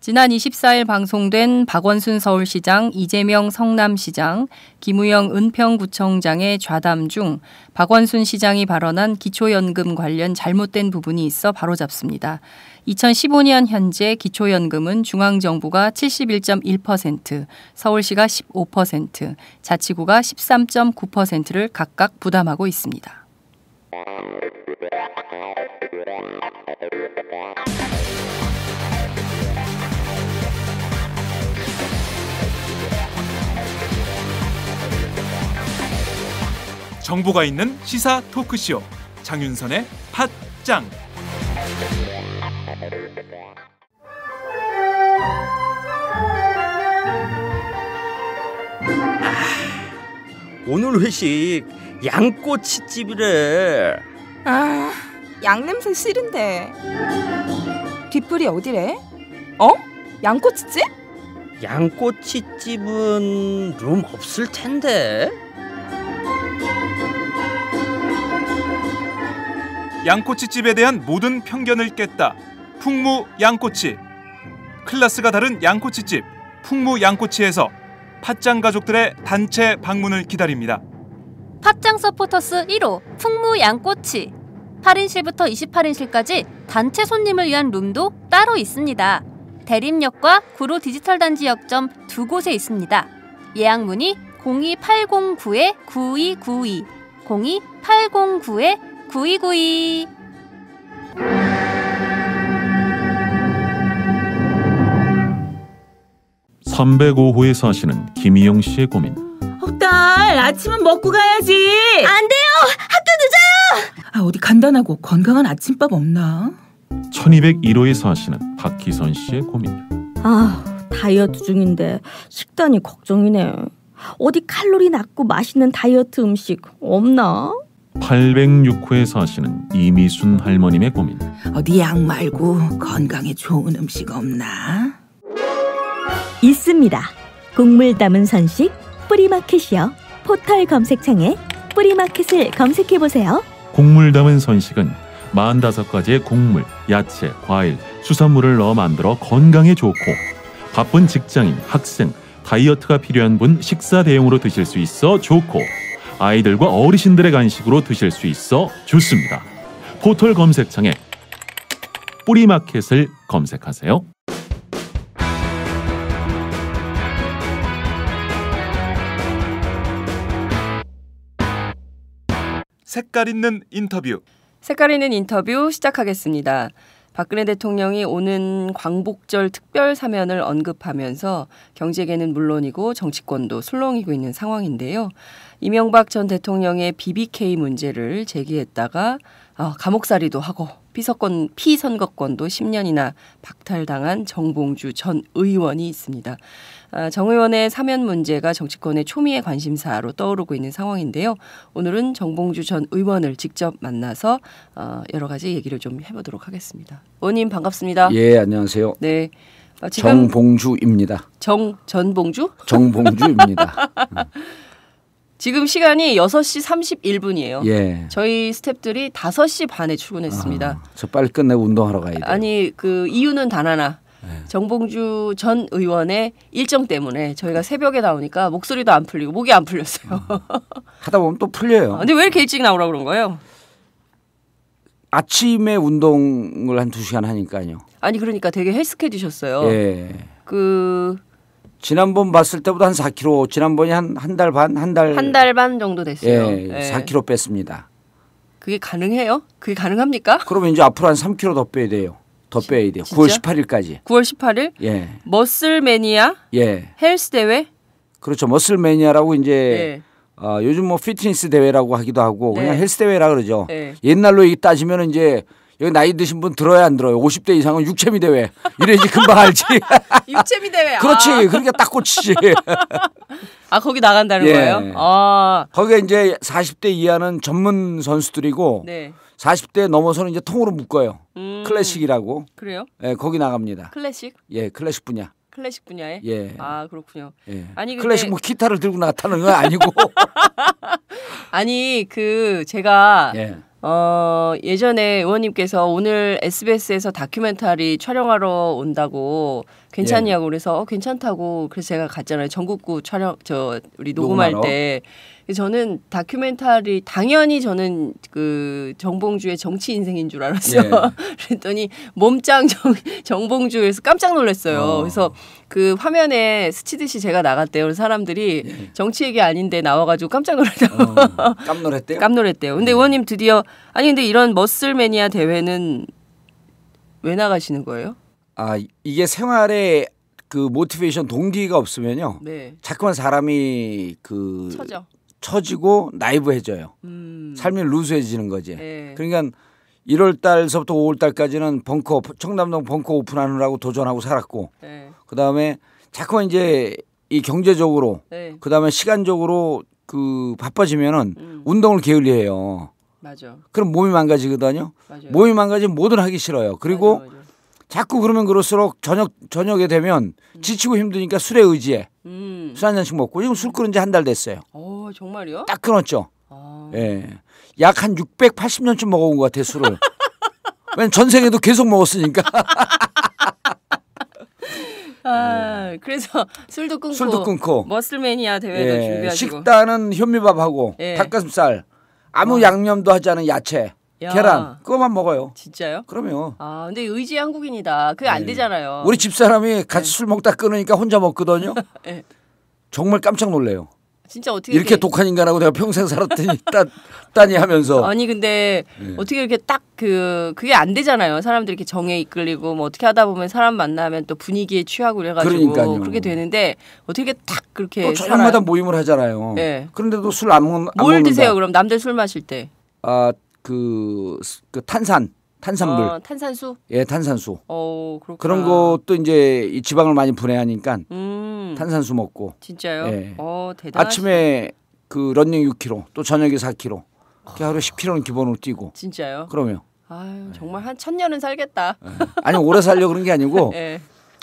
지난 24일 방송된 박원순 서울시장, 이재명 성남시장, 김우영 은평구청장의 좌담 중 박원순 시장이 발언한 기초연금 관련 잘못된 부분이 있어 바로잡습니다. 2015년 현재 기초연금은 중앙정부가 71.1%, 서울시가 15%, 자치구가 13.9%를 각각 부담하고 있습니다. 정보가 있는 시사 토크쇼 장윤선의 팟짱. 오늘 회식 양꼬치집이래. 양냄새 싫은데. 뒷불이 어디래? 양꼬치집? 양꼬치집은 룸 없을 텐데. 양꼬치집에 대한 모든 편견을 깼다. 풍무 양꼬치. 클래스가 다른 양꼬치집 풍무 양꼬치에서 팟짱 가족들의 단체 방문을 기다립니다. 팟짱 서포터스 1호 풍무 양꼬치. 8인실부터 28인실까지 단체 손님을 위한 룸도 따로 있습니다. 대림역과 구로 디지털 단지 역점 두 곳에 있습니다. 예약 문의 02809-9292, 02809-9292. 305호에 사시는 김희영 씨의 고민. 딸, 아침은 먹고 가야지. 안 돼요! 학교 늦어요! 어디 간단하고 건강한 아침밥 없나? 1201호에 사시는 박희선 씨의 고민. 다이어트 중인데 식단이 걱정이네. 어디 칼로리 낮고 맛있는 다이어트 음식 없나? 806호에 사시는 이미순 할머님의 고민. 어디 약 말고 건강에 좋은 음식 없나? 있습니다. 곡물 담은 선식 뿌리마켓이요. 포털 검색창에 뿌리마켓을 검색해보세요. 곡물 담은 선식은 45가지의 곡물, 야채, 과일, 수산물을 넣어 만들어 건강에 좋고 바쁜 직장인, 학생, 다이어트가 필요한 분 식사 대용으로 드실 수 있어 좋고 아이들과 어르신들의 간식으로 드실 수 있어 좋습니다. 포털 검색창에 뿌리마켓을 검색하세요. 색깔 있는 인터뷰. 색깔 있는 인터뷰 시작하겠습니다. 박근혜 대통령이 오는 광복절 특별 사면을 언급하면서 경제계는 물론이고 정치권도 술렁이고 있는 상황인데요. 이명박 전 대통령의 BBK 문제를 제기했다가 감옥살이도 하고 피선거권도 10년이나 박탈당한 정봉주 전 의원이 있습니다. 정 의원의 사면 문제가 정치권의 초미의 관심사로 떠오르고 있는 상황인데요. 오늘은 정봉주 전 의원을 직접 만나서 여러 가지 얘기를 좀 해보도록 하겠습니다. 의원님 반갑습니다. 예, 안녕하세요. 네, 지금 정봉주입니다. 전봉주? 정봉주입니다. 지금 시간이 6시 31분이에요. 예. 저희 스태프들이 5시 반에 출근했습니다. 저 빨리 끝내고 운동하러 가야 돼요. 아니, 그 이유는 단 하나. 정봉주 전 의원의 일정 때문에 저희가 새벽에 나오니까 목소리도 안 풀리고 목이 안 풀렸어요. 하다 보면 또 풀려요. 근데 왜 이렇게 일찍 나오라고 그런 거예요? 아침에 운동을 한 2시간 하니까요. 아니 그러니까 되게 헬스케지셨어요. 예. 지난번 봤을 때보다 한 4kg, 지난번이 한 달 반, 한 달 반 정도 됐어요. 예, 4kg 뺐습니다. 그게 가능해요? 그게 가능합니까? 그러면 이제 앞으로 한 3kg 더 빼야 돼요. 더 빼야 돼요. 진짜? 9월 18일까지. 9월 18일? 예. 머슬 매니아? 예. 헬스 대회? 그렇죠. 머슬 매니아라고 이제 네. 요즘 뭐 피트니스 대회라고 하기도 하고 네. 그냥 헬스 대회라 그러죠. 네. 옛날로 따지면 이제 여기 나이 드신 분 들어야 안 들어요. 50대 이상은 육체미 대회. 이래야지 금방 알지. 육체미 대회. 그렇지. 그러니까 딱 꽂히지. 거기 나간다는 예. 거예요? 거기가 이제 40대 이하는 전문 선수들이고 네. 40대 넘어서는 이제 통으로 묶어요. 클래식이라고. 그래요? 예, 거기 나갑니다. 클래식? 예, 클래식 분야. 클래식 분야에? 예. 그렇군요. 예. 아니 근데 클래식 뭐 기타를 들고 나타나는 건 아니고. 아니 제가 예. 예전에 의원님께서 오늘 SBS에서 다큐멘터리 촬영하러 온다고 괜찮냐고 그래서 괜찮다고 그래서 제가 갔잖아요. 전국구 촬영 우리 녹음할 녹음하러? 때 저는 다큐멘터리 당연히 저는 그 정봉주의 정치 인생인 줄 알았어. 그랬더니 몸짱 정봉주에서 깜짝 놀랐어요. 그래서 그 화면에 스치듯이 제가 나갔대요. 그래서 사람들이 정치 얘기 아닌데 나와가지고 깜짝 놀랐다고. 깜놀했대요? 깜놀했대요. 근데 의원님 드디어 근데 이런 머슬매니아 대회는 왜 나가시는 거예요? 이게 생활에 그 모티베이션 동기가 없으면요. 네. 자꾸만 사람이 처지고 나이브해져요. 삶이 루즈해지는 거지. 네. 그러니까 1월 달서부터 5월 달까지는 청담동 벙커 오픈하느라고 도전하고 살았고 네. 그다음에 자꾸만 이제 이 경제적으로 네. 그다음에 시간적으로 그 바빠지면은 운동을 게을리해요. 맞아. 그럼 몸이 망가지거든요. 맞아요. 몸이 망가지면 뭐든 하기 싫어요. 그리고 맞아. 자꾸 그러면 그럴수록 저녁에 되면 지치고 힘드니까 술에 의지해. 술 한 잔씩 먹고 지금 술 끊은 지 한 달 됐어요. 정말요? 딱 끊었죠. 예. 약 한 680년쯤 먹어온 것 같아 술을. 왜냐면 전생에도 계속 먹었으니까. 그래서 술도 끊고 머슬매니아 대회도 준비하시고 식단은 현미밥하고 닭가슴살 아무 양념도 하지 않은 야채. 계란 그거만 먹어요. 진짜요? 그럼요. 근데 의지 한국인이다. 그게 안 되잖아요. 우리 집사람이 같이 술 먹다 끊으니까 혼자 먹거든요. 정말 깜짝 놀래요. 진짜 어떻게 이렇게 독한 인간하고 내가 평생 살았더니 따니 하면서. 아니 근데 어떻게 이렇게 딱 그게 안 되잖아요. 사람들이 이렇게 정에 이끌리고 뭐 어떻게 하다 보면 사람 만나면 또 분위기에 취하고 그래가지고 그러니까요. 그렇게 되는데 어떻게 딱 그렇게 또 저녁마다 모임을 하잖아요. 그런데도 술 안 먹는다. 뭘 드세요? 그럼 남들 술 마실 때? 그 탄산물. 탄산수? 예, 탄산수. 그렇구나. 그런 것도 이제 이 지방을 많이 분해하니까 탄산수 먹고. 진짜요? 예. 대단하시네. 아침에 그 러닝 6km, 또 저녁에 4km. 하루에 10km는 기본으로 뛰고. 진짜요? 그러면. 정말 한 1000년은 살겠다. 아니 오래 살려 그런 게 아니고.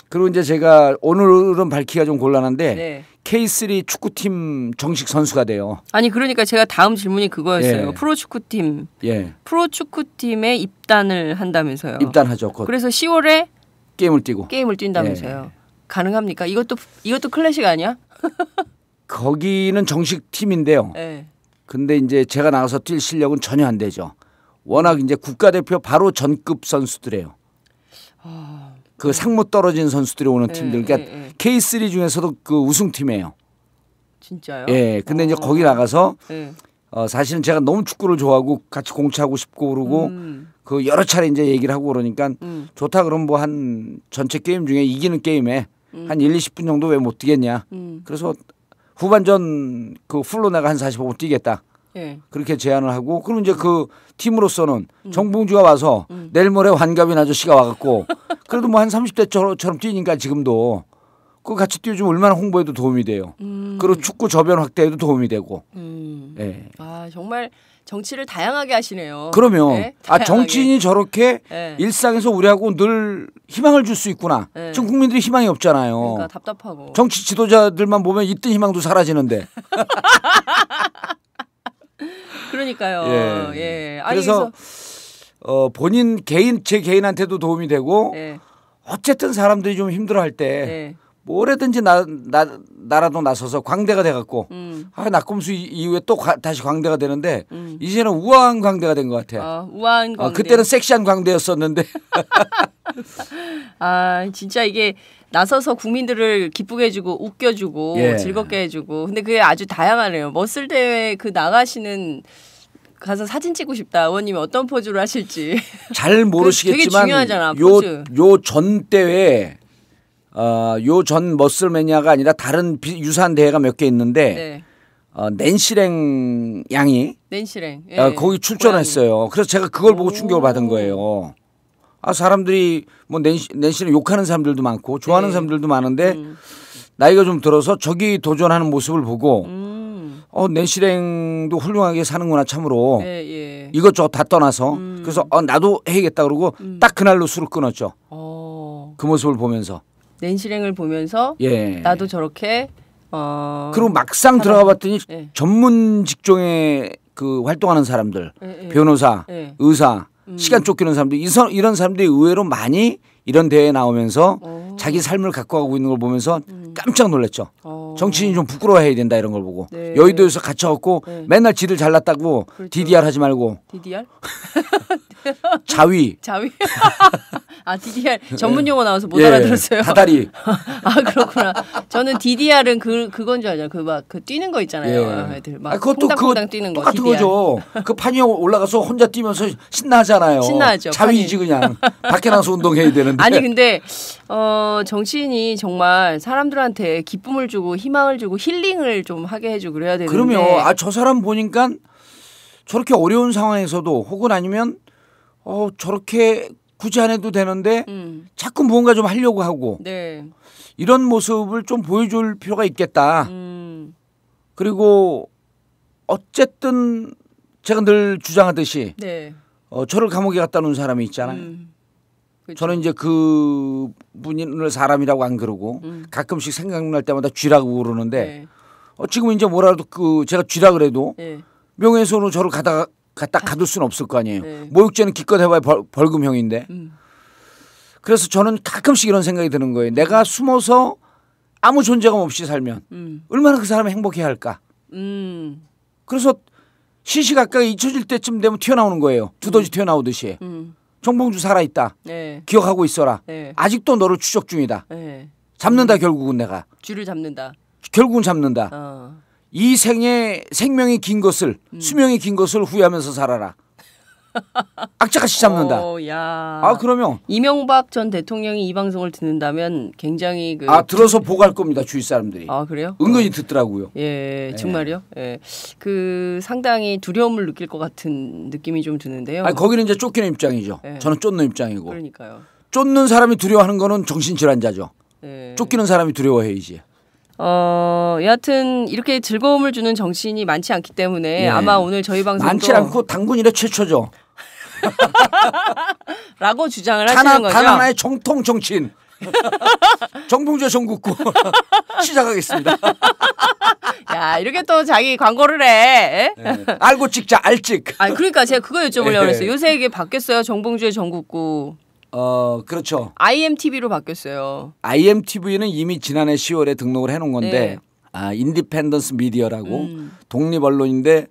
그리고 이제 제가 오늘은 밝히기가 좀 곤란한데 K3 축구팀 정식 선수가 돼요. 아니 그러니까 제가 다음 질문이 그거였어요. 프로축구팀에 입단을 한다면서요. 입단하죠. 그래서 10월에 게임을 뛰고. 게임을 뛴다면서요. 가능합니까? 이것도 클래식 아니야? 거기는 정식 팀인데요. 근데 이제 제가 나가서 뛸 실력은 전혀 안 되죠. 워낙 이제 국가대표 바로 전급 선수들이에요. 그 상무 떨어진 선수들이 오는 팀들. 그러니까 K3 중에서도 그 우승팀이에요. 진짜요? 예. 근데 이제 거기 나가서 사실은 제가 너무 축구를 좋아하고 같이 공차하고 싶고 그러고 그 여러 차례 이제 얘기를 하고 그러니까 좋다 그럼 뭐 한 전체 게임 중에 이기는 게임에 한 1, 20분 정도 왜 못 뛰겠냐. 그래서 후반전 그 풀로 내가 한 45분 뛰겠다. 그렇게 제안을 하고 그럼 이제 그 팀으로서는 정봉주가 와서 내일 모레 환갑인 아저씨가 와갖고 그래도 뭐 한 30대처럼 뛰니까 지금도 그거 같이 뛰어주면 얼마나 홍보에도 도움이 돼요. 그리고 축구 저변 확대에도 도움이 되고. 정말 정치를 다양하게 하시네요. 그러면 정치인이 저렇게 일상에서 우리하고 늘 희망을 줄 수 있구나. 지금 국민들이 희망이 없잖아요. 그러니까 답답하고. 정치 지도자들만 보면 있던 희망도 사라지는데. 그러니까요. 그래서 본인 제 개인한테도 도움이 되고 어쨌든 사람들이 좀 힘들어할 때 뭐래든지 나라도 나서서 광대가 돼갖고 낙검수 이후에 또 다시 광대가 되는데 이제는 우아한 광대가 된 것 같아요. 우아한 광대. 그때는 섹시한 광대였었는데. 진짜 이게 나서서 국민들을 기쁘게 해주고 웃겨주고 즐겁게 해주고 근데 그게 아주 다양하네요. 머슬 대회 그 나가시는 가서 사진 찍고 싶다. 의원님이 어떤 포즈를 하실지. 잘 모르시겠지만 되게 중요하잖아, 포즈. 요 전 대회 요 전 머슬매니아가 아니라 다른 유사한 대회가 몇 개 있는데 낸시랭 양이 거기 출전했어요. 그래서 제가 그걸 보고 충격을 받은 거예요. 사람들이 뭐 낸시랭 욕하는 사람들도 많고 좋아하는 사람들도 많은데 나이가 좀 들어서 저기 도전하는 모습을 보고 낸시랭도 훌륭하게 사는구나 참으로. 이것저것 다 떠나서 그래서 나도 해야겠다 그러고 딱 그날로 술을 끊었죠. 그 모습을 보면서. 낸시랭을 보면서 나도 저렇게 그리고 막상 들어가 봤더니 전문 직종의 그 활동하는 사람들, 예. 변호사, 예. 의사, 시간 쫓기는 사람들 이런 사람들이 의외로 많이 이런 대회에 나오면서 자기 삶을 갖고 가고 있는 걸 보면서 깜짝 놀랐죠. 정치인이 좀 부끄러워해야 된다 이런 걸 보고 네. 여의도에서 갇혀갖고 네. 맨날 지들 잘났다고 그렇죠. DDR 하지 말고 DDR? 자위. 자위? 아 DDR 전문 용어 나와서 못 예, 알아들었어요. 다다리. 아 그렇구나. 저는 DDR은 그건 줄 알잖아요. 그 뛰는 거 있잖아요. 예. 애들 막 그것도 콩당콩당 뛰는 거. 똑같은 DDR. 거죠. 그 판 위에 올라가서 혼자 뛰면서 신나잖아요. 신나죠. 자위지 그냥 밖에 나가서 운동해야 되는데. 아니 근데 정치인이 정말 사람들한테 기쁨을 주고 희망을 주고 힐링을 좀 하게 해주고 그래야 되는데. 그러면 저 사람 보니까 저렇게 어려운 상황에서도 혹은 아니면 저렇게 굳이 안 해도 되는데 자꾸 무언가 좀 하려고 하고 네. 이런 모습을 좀 보여줄 필요가 있겠다. 그리고 어쨌든 제가 늘 주장하듯이 네. 저를 감옥에 갖다 놓은 사람이 있잖아요. 그렇죠. 저는 이제 그 분을 사람이라고 안 그러고 가끔씩 생각날 때마다 쥐라고 그러는데 네. 지금 이제 뭐라도 제가 쥐라 그래도 네. 명예훼손으로 저를 갖다 가둘 수는 없을 거 아니에요. 네. 모욕죄는 기껏 해봐야 벌금형인데. 그래서 저는 가끔씩 이런 생각이 드는 거예요. 내가 숨어서 아무 존재감 없이 살면 얼마나 그 사람이 행복해야 할까. 그래서 시시각각에 잊혀질 때쯤 되면 튀어나오는 거예요. 두더지 튀어나오듯이. 정봉주 살아있다. 네. 기억하고 있어라. 네. 아직도 너를 추적 중이다. 네. 잡는다 결국은 내가. 쥐를 잡는다. 결국은 잡는다. 이 생명이 긴 것을 수명이 긴 것을 후회하면서 살아라. 악착같이 잡는다. 야. 그러면 이명박 전 대통령이 이 방송을 듣는다면 굉장히 들어서 보고할 겁니다. 주위 사람들이. 그래요? 은근히 듣더라고요. 예, 정말요? 예. 그 상당히 두려움을 느낄 것 같은 느낌이 좀 드는데요. 거기는 이제 쫓기는 입장이죠. 예. 저는 쫓는 입장이고. 그러니까요. 쫓는 사람이 두려워하는 거는 정신질환자죠. 예. 쫓기는 사람이 두려워해야지. 여하튼 이렇게 즐거움을 주는 정치인이 많지 않기 때문에 아마 오늘 저희 방송도 많지 않고 당군 이래 최초죠. 라고 주장을 하시는 거죠. 단 하나의 정통 정치인. 정봉주 전국구 시작하겠습니다. 야 이렇게 또 자기 광고를 해. 네. 알고 찍자 알찍. 그러니까 제가 그거 여쭤보려고 그랬어요. 요새 이게 바뀌었어요. 정봉주의 전국구. 그렇죠. IMTV로 바뀌었어요. IMTV는 이미 지난해 10월에 등록을 해놓은 건데 네. 인디펜던스 미디어라고 독립 언론인데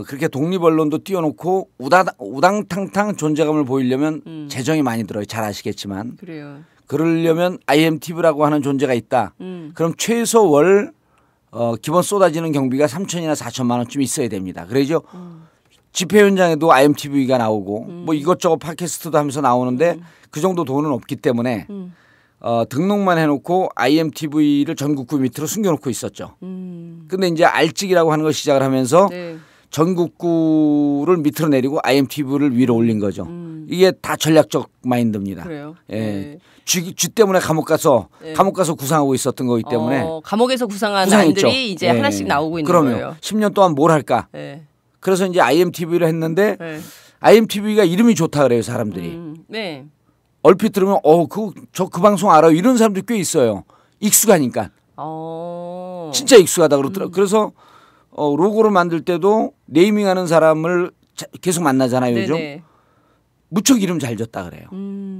그렇게 독립 언론도 띄워놓고 우당탕탕 존재감을 보이려면 재정이 많이 들어요. 잘 아시겠지만. 그래요. 그러려면 IMTV라고 하는 존재가 있다. 그럼 최소 월 기본 쏟아지는 경비가 3천이나 4천만 원쯤 있어야 됩니다. 그래죠. 집회 현장에도 IMTV가 나오고 뭐 이것저것 팟캐스트도 하면서 나오는데 그 정도 돈은 없기 때문에 등록만 해놓고 IMTV를 전국구 밑으로 숨겨놓고 있었죠. 근데 이제 알찍이라고 하는 걸 시작을 하면서 네. 전국구를 밑으로 내리고 IMTV를 위로 올린 거죠. 이게 다 전략적 마인드입니다. 그래요. 예. 네. 쥐 때문에 감옥 가서 구상하고 있었던 거기 때문에 감옥에서 구상한 구상했죠. 안들이 이제 하나씩 나오고 있는 그러면 거예요. 10년 동안 뭘 할까? 네. 그래서 이제 IMTV를 했는데 네. IMTV가 이름이 좋다 그래요 사람들이. 네. 얼핏 들으면 그 방송 알아요 이런 사람들이 꽤 있어요. 익숙하니까. 진짜 익숙하다 그러더라고요. 그래서 로고를 만들 때도 네이밍하는 사람을 계속 만나잖아요 요즘. 네네. 무척 이름 잘 졌다 그래요.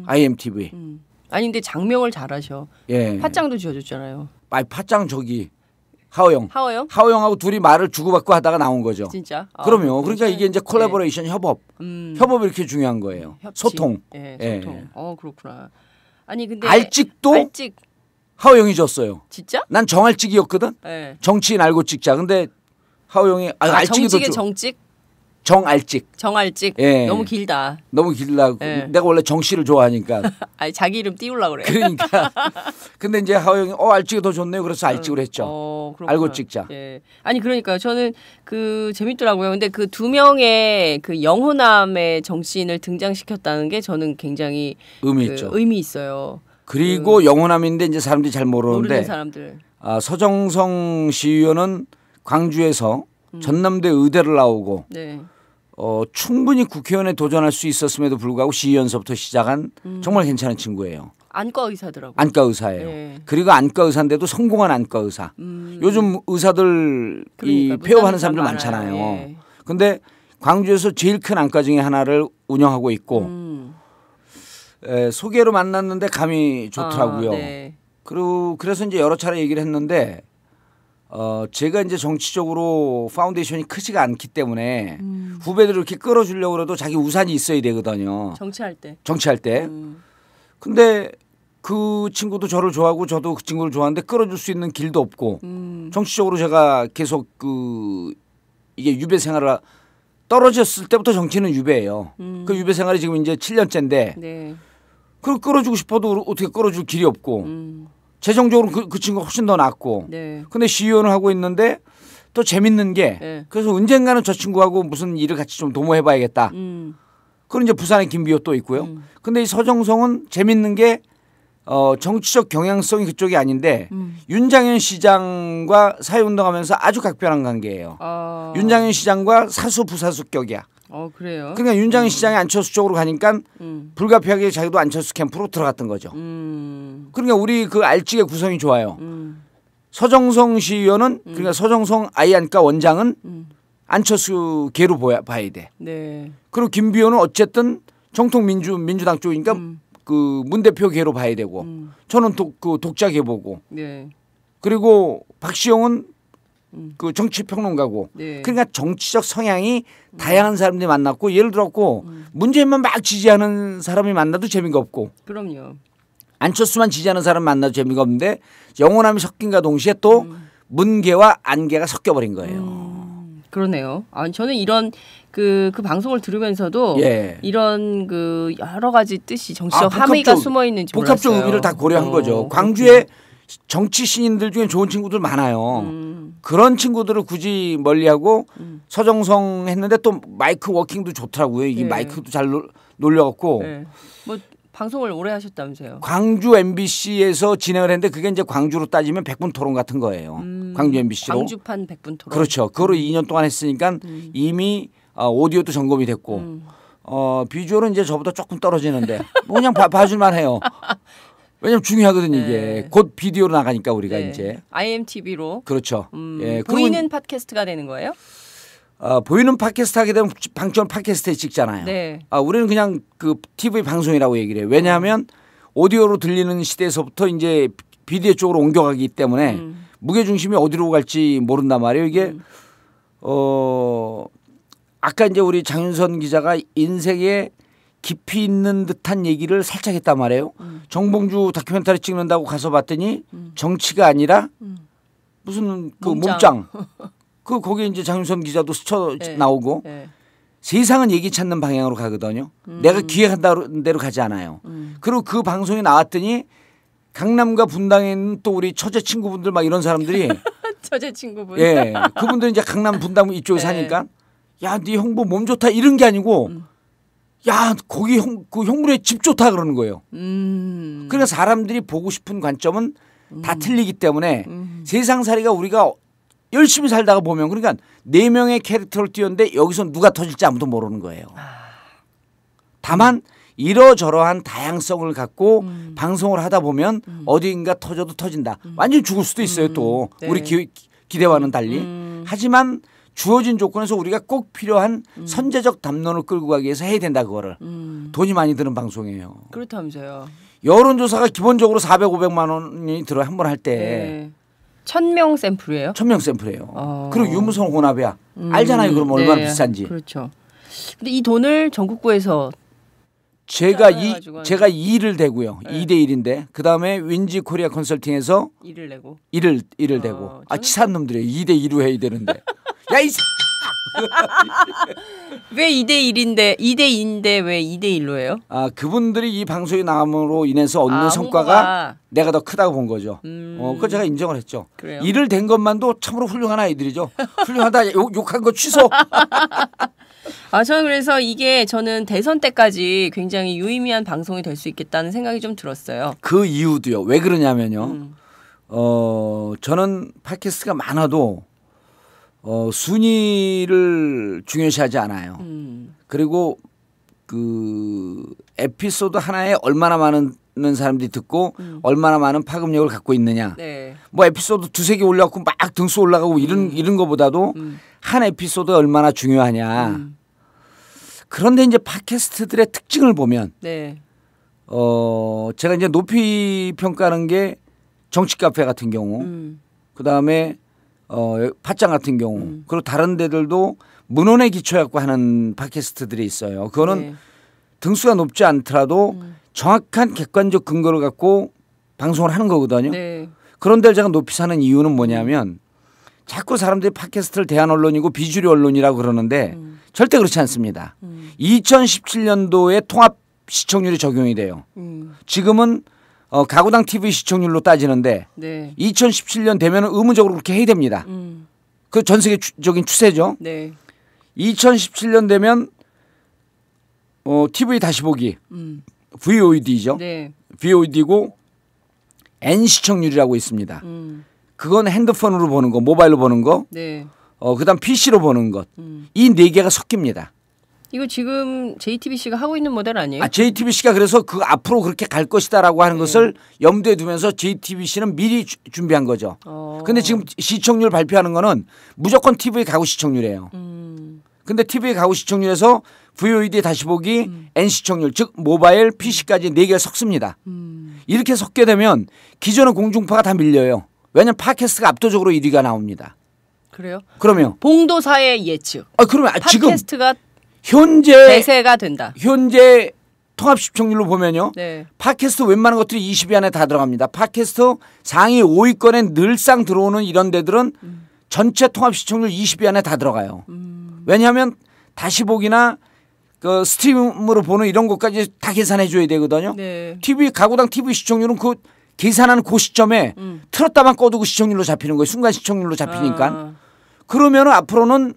IMTV. 아니 근데 장명을 잘하셔. 예. 팟짱도 지어줬잖아요. 팟짱 저기 하오영. 하오영하고 둘이 말을 주고받고 하다가 나온 거죠. 진짜? 그럼요. 그러니까 이게 이제 콜라보레이션 협업. 협업이 이렇게 중요한 거예요. 협치. 소통. 예, 소통. 그렇구나. 아니 근데 알찍도 하오영이 졌어요. 진짜? 난 정알찍이었거든. 네. 정치인 알고 찍자. 근데 하오영이 알찍이도 정직의 정찍? 정알찍. 정알찍. 예. 너무 길다. 너무 길다. 예. 내가 원래 정씨를 좋아하니까. 아니 자기 이름 띄우려고 그래. 그러니까. 근데 이제 하오영이 알찍이 더 좋네요. 그래서 알찍으로 했죠. 알고 찍자. 예. 아니 그러니까 저는 재밌더라고요. 근데 그 두 명의 그 영호남의 정치인을 등장시켰다는 게 저는 굉장히 의미 있죠. 의미 있어요. 그리고 영호남인데 이제 사람들이 잘 모르는데 모르는 사람들. 서정성 시의원은 광주에서 전남대 의대를 나오고 네. 충분히 국회의원에 도전할 수 있었음에도 불구하고 시의원서부터 시작한 정말 괜찮은 친구예요. 안과 의사더라고요. 안과 의사예요. 네. 그리고 안과 의사인데도 성공한 안과 의사. 요즘 의사들 그러니까, 폐업하는 사람들 많아요. 많잖아요. 예. 근데 광주에서 제일 큰 안과 중에 하나를 운영하고 있고 소개로 만났는데 감이 좋더라고요. 네. 그리고 그래서 이제 여러 차례 얘기를 했는데 제가 이제 정치적으로 파운데이션이 크지가 않기 때문에 후배들을 이렇게 끌어주려고 해도 자기 우산이 있어야 되거든요. 정치할 때. 근데 그 친구도 저를 좋아하고 저도 그 친구를 좋아하는데 끌어줄 수 있는 길도 없고 정치적으로 제가 계속 이게 유배 생활을 떨어졌을 때부터 정치는 유배예요. 그 유배 생활이 지금 이제 7년째인데 네. 그걸 끌어주고 싶어도 어떻게 끌어줄 길이 없고 재정적으로 그 친구가 훨씬 더 낫고 네. 근데 시의원을 하고 있는데 또 재밌는 게 네. 그래서 언젠가는 저 친구하고 무슨 일을 같이 좀 도모해봐야겠다. 그런 이제 부산에 김비호 또 있고요. 근데 이 서정성은 재밌는 게 정치적 경향성이 그쪽이 아닌데 윤장현 시장과 사회운동하면서 아주 각별한 관계예요. 윤장현 시장과 사수 부사수격이야. 그래요. 그러니까 윤장현 시장이 안철수 쪽으로 가니까 불가피하게 자기도 안철수 캠프로 들어갔던 거죠. 그러니까 우리 그 알직의 구성이 좋아요. 서정성 시의원은 그러니까 서정성 아이안과 원장은 안철수 계로 봐야 돼. 네. 그리고 김비호는 어쨌든 정통 민주당 쪽이니까 그 문 대표 계로 봐야 되고 저는 독자 계보고 네. 그리고 박시영은 그 정치평론가고 네. 그러니까 정치적 성향이 다양한 사람들이 만났고 예를 들었고 문재인만 막 지지하는 사람이 만나도 재미가 없고 그럼요. 안철수만 지지하는 사람 만나도 재미가 없는데 영원함이 섞인과 동시에 또 문계와 안계가 섞여버린 거예요. 그러네요. 저는 이런 그 방송을 들으면서도 예. 이런 그 여러 가지 뜻이 정치적 함의가 숨어 있는지 복합적 몰랐어요. 의미를 다 고려한 거죠. 광주에 정치 신인들 중에 좋은 친구들 많아요. 그런 친구들을 굳이 멀리하고 서정성 했는데 또 마이크 워킹도 좋더라고요. 이게 예. 마이크도 잘 놀려갖고 네. 뭐 방송을 오래 하셨다면서요. 광주 MBC에서 진행을 했는데 그게 이제 광주로 따지면 100분 토론 같은 거예요. 광주 MBC로. 광주판 100분 토론. 그렇죠. 그거로 2년 동안 했으니까 이미 오디오도 점검이 됐고 비주얼은 이제 저보다 조금 떨어지는데 뭐 그냥 봐줄만 해요. 왜냐면 중요하거든요 이게. 네. 곧 비디오로 나가니까 우리가 네. 이제. IMTV로. 그렇죠. 예, 보이는 팟캐스트가 되는 거예요? 보이는 팟캐스트 하게 되면 방청 팟캐스트에 찍잖아요. 네. 우리는 그냥 그 TV 방송이라고 얘기를 해요. 왜냐하면 오디오로 들리는 시대에서부터 이제 비디오 쪽으로 옮겨가기 때문에 무게중심이 어디로 갈지 모른단 말이에요. 이게 아까 이제 우리 장윤선 기자가 인생에 깊이 있는 듯한 얘기를 살짝 했단 말이에요. 정봉주 다큐멘터리 찍는다고 가서 봤더니 정치가 아니라 무슨 그 몸짱. 거기에 이제 장윤선 기자도 스쳐 네. 나오고 네. 세상은 얘기 찾는 방향으로 가거든요. 내가 기획한 대로 가지 않아요. 그리고 그 방송에 나왔더니 강남과 분당에 있는 또 우리 처제 친구분들 막 이런 사람들이 처제 친구분. 예, 그분들은 이제 강남 분당 이쪽에 네. 사니까 야, 네 형부 몸 좋다 이런 게 아니고 야, 거기 그 형부네 집 좋다 그러는 거예요. 그러니까 사람들이 보고 싶은 관점은 다 틀리기 때문에 세상살이가 우리가 열심히 살다가 보면 그러니까 4명의 캐릭터를 띄웠는데 여기서 누가 터질지 아무도 모르는 거예요. 다만 이러저러한 다양성을 갖고 방송을 하다 보면 어디인가 터져도 터진다. 완전히 죽을 수도 있어요 또. 네. 우리 기대와는 달리. 하지만 주어진 조건에서 우리가 꼭 필요한 선제적 담론을 끌고 가기 위해서 해야 된다 그거를. 돈이 많이 드는 방송이에요. 그렇다면서요. 여론조사가 기본적으로 400, 500만 원이 들어 한 번 할 때. 네. 1000명 샘플이에요? 1000명 샘플이에요. 그리고 유무선 혼합이야. 알잖아요. 그럼 얼마나 네. 비싼지. 그렇죠. 근데 이 돈을 전국구에서 제가 해가지고 제가 2를 대고요. 네. 2대 1인데 그다음에 윈지 코리아 컨설팅에서 일을 내고 1을 대고. 치사한 놈들이에요. 2대 2로 해야 되는데. 야, 이 왜 2대 1인데 2대 2인데 왜 2대 1로 해요? 그분들이 이 방송이 나감으로 인해서 얻는 성과가 홍보가. 내가 더 크다고 본 거죠. 그거 제가 인정을 했죠. 그래요? 1을 된 것만도 참으로 훌륭한 아이들이죠. 훌륭하다. 욕한 거 취소. 저는 그래서 이게 저는 대선 때까지 굉장히 유의미한 방송이 될 수 있겠다는 생각이 좀 들었어요. 그 이유도요. 왜 그러냐면요. 저는 팟캐스트가 많아도 순위를 중요시하지 않아요. 그리고 그 에피소드 하나에 얼마나 많은 사람들이 듣고 얼마나 많은 파급력을 갖고 있느냐. 네. 뭐 에피소드 2-3개 올라가고 막 등수 올라가고 이런 거보다도 한 에피소드 얼마나 중요하냐. 그런데 이제 팟캐스트들의 특징을 보면 네. 제가 이제 높이 평가하는 게 정치 카페 같은 경우, 그 다음에 팟짱 같은 경우, 그리고 다른 데들도 문헌에 기초해갖고 하는 팟캐스트들이 있어요. 그거는 네. 등수가 높지 않더라도 정확한 객관적 근거를 갖고 방송을 하는 거거든요. 네. 그런 데를 제가 높이 사는 이유는 뭐냐면 자꾸 사람들이 팟캐스트를 대한 언론이고 비주류 언론이라고 그러는데 절대 그렇지 않습니다. 2017년도에 통합 시청률이 적용이 돼요. 지금은 가구당 TV 시청률로 따지는데 네. 2017년 되면 의무적으로 그렇게 해야 됩니다. 그 전 세계적인 추세죠. 네. 2017년 되면 TV 다시 보기 VOD죠. 네. VOD고 N 시청률이라고 있습니다. 그건 핸드폰으로 보는 거, 모바일로 보는 거, 네. 그다음 PC로 보는 것. 이 네 개가 섞입니다. 이거 지금 JTBC가 하고 있는 모델 아니에요? JTBC가 그래서 그 앞으로 그렇게 갈 것이다라고 하는 것을 염두에 두면서 JTBC는 미리 준비한 거죠. 근데 지금 시청률 발표하는 거는 무조건 TV 가구 시청률이에요. 근데 TV 가구 시청률에서 VOD 다시 보기, N 시청률, 즉 모바일, PC까지 네 개를 섞습니다. 이렇게 섞게 되면 기존의 공중파가 다 밀려요. 왜냐하면 팟캐스트가 압도적으로 1위가 나옵니다. 그래요? 그러면 봉도사의 예측. 그러면 지금 팟캐스트가 현재 대세가 된다. 현재 통합 시청률로 보면요. 네. 팟캐스트 웬만한 것들이 20위 안에 다 들어갑니다. 팟캐스트 상위 5위권에 늘상 들어오는 이런 데들은 전체 통합 시청률 20위 안에 다 들어가요. 왜냐하면 다시 보기나 그 스트리밍으로 보는 이런 것까지 다 계산해 줘야 되거든요. 네. TV 가구당 TV 시청률은 그 계산하는 그 시점에 틀었다만 꺼두고 시청률로 잡히는 거예요. 순간 시청률로 잡히니까. 그러면 앞으로는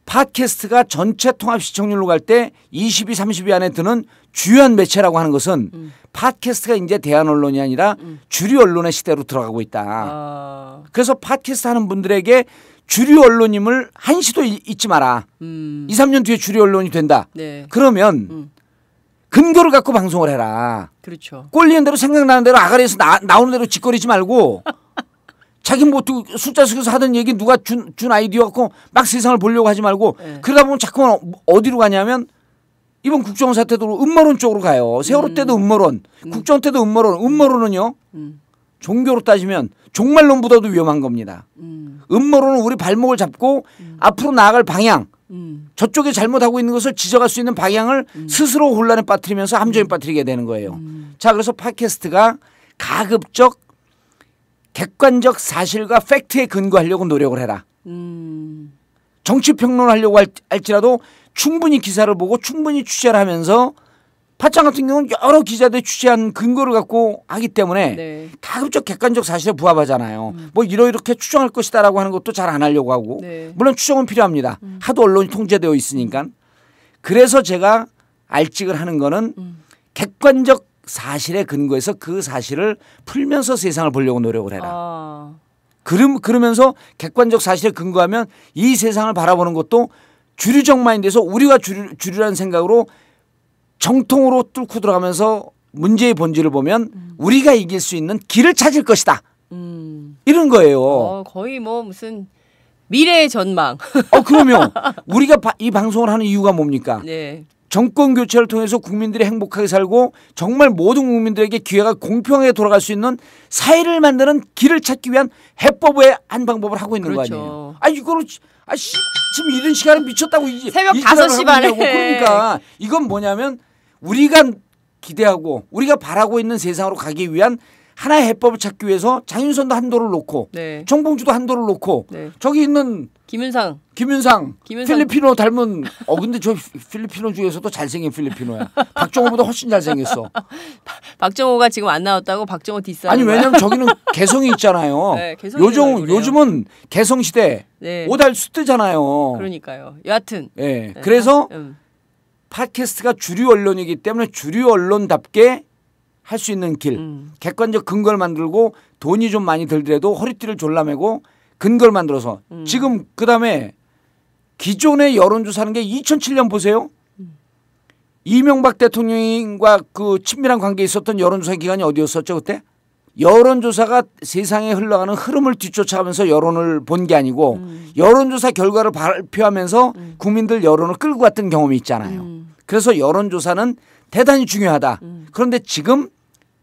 팟캐스트가 전체 통합 시청률로 갈 때 20위, 30위 안에 드는 주요한 매체라고 하는 것은 팟캐스트가 이제 대한 언론이 아니라 주류 언론의 시대로 들어가고 있다. 그래서 팟캐스트 하는 분들에게 주류 언론임을 한시도 잊지 마라. 2, 3년 뒤에 주류 언론이 된다. 네. 그러면 근거를 갖고 방송을 해라. 그렇죠. 꼴리는 대로 생각나는 대로 아가리에서 나오는 대로 짓거리지 말고 자기 뭐 숫자 속에서 하던 얘기 누가 준 아이디어 갖고 막 세상을 보려고 하지 말고 네. 그러다 보면 자꾸만 어디로 가냐면 이번 국정원 사태 도 음모론 쪽으로 가요. 세월호 때도 음모론, 국정원 때도 음모론. 음모론은요. 종교로 따지면 종말론보다도 위험한 겁니다. 음모론은 우리 발목을 잡고 앞으로 나아갈 방향 저쪽에 잘못하고 있는 것을 지적할 수 있는 방향을 스스로 혼란에 빠뜨리면서 함정에 빠뜨리게 되는 거예요. 자, 그래서 팟캐스트가 가급적 객관적 사실과 팩트에 근거하려고 노력을 해라. 정치평론하려고 할지라도 충분히 기사를 보고 충분히 취재를 하면서 팟짱 같은 경우는 여러 기자들이 취재한 근거를 갖고 하기 때문에 네. 가급적 객관적 사실에 부합하잖아요. 뭐 이렇게 추정할 것이다라고 하는 것도 잘 안 하려고 하고 네. 물론 추정은 필요합니다. 하도 언론이 통제되어 있으니까. 그래서 제가 알직을 하는 거는 객관적 사실에 근거해서 그 사실을 풀면서 세상을 보려고 노력을 해라. 그러면서 객관적 사실에 근거하면 이 세상을 바라보는 것도 주류적 마인드에서 우리가 주류라는 생각으로 정통으로 뚫고 들어가면서 문제의 본질을 보면 우리가 이길 수 있는 길을 찾을 것이다. 이런 거예요. 거의 뭐 무슨 미래의 전망. 그러면 우리가 이 방송을 하는 이유가 뭡니까? 네. 정권 교체를 통해서 국민들이 행복하게 살고 정말 모든 국민들에게 기회가 공평하게 돌아갈 수 있는 사회를 만드는 길을 찾기 위한 해법의 한 방법을 하고 있는 그렇죠. 거 아니에요. 이거를 지금 이런 시간에 미쳤다고 새벽 5시 반에. 그러니까 이건 뭐냐면 우리가 기대하고 우리가 바라고 있는 세상으로 가기 위한 하나의 해법을 찾기 위해서 장윤선도 한도를 놓고 네. 정봉주도 한도를 놓고 네. 저기 있는 김윤상 필리피노 닮은 근데 저 필리피노 중에서도 잘생긴 필리피노야. 박정호보다 훨씬 잘생겼어. 박정호가 지금 안 나왔다고 박정호 디스하는 아니 거야? 왜냐면 저기는 개성이 있잖아요. 네, 개성이 요즘은 개성 시대 네. 오달 수때잖아요. 그러니까요. 여하튼 네. 그래서 팟캐스트가 주류 언론이기 때문에 주류 언론답게 할 수 있는 길, 객관적 근거를 만들고 돈이 좀 많이 들더라도 허리띠를 졸라매고 근거를 만들어서 지금 그다음에 기존의 여론조사하는 게 2007년 보세요. 이명박 대통령과 그 친밀한 관계에 있었던 여론조사 기관이 어디였었죠 그때? 여론조사가 세상에 흘러가는 흐름을 뒤쫓아가면서 여론을 본 게 아니고 여론조사 결과를 발표하면서 국민들 여론을 끌고 갔던 경험이 있잖아요. 그래서 여론조사는 대단히 중요하다. 그런데 지금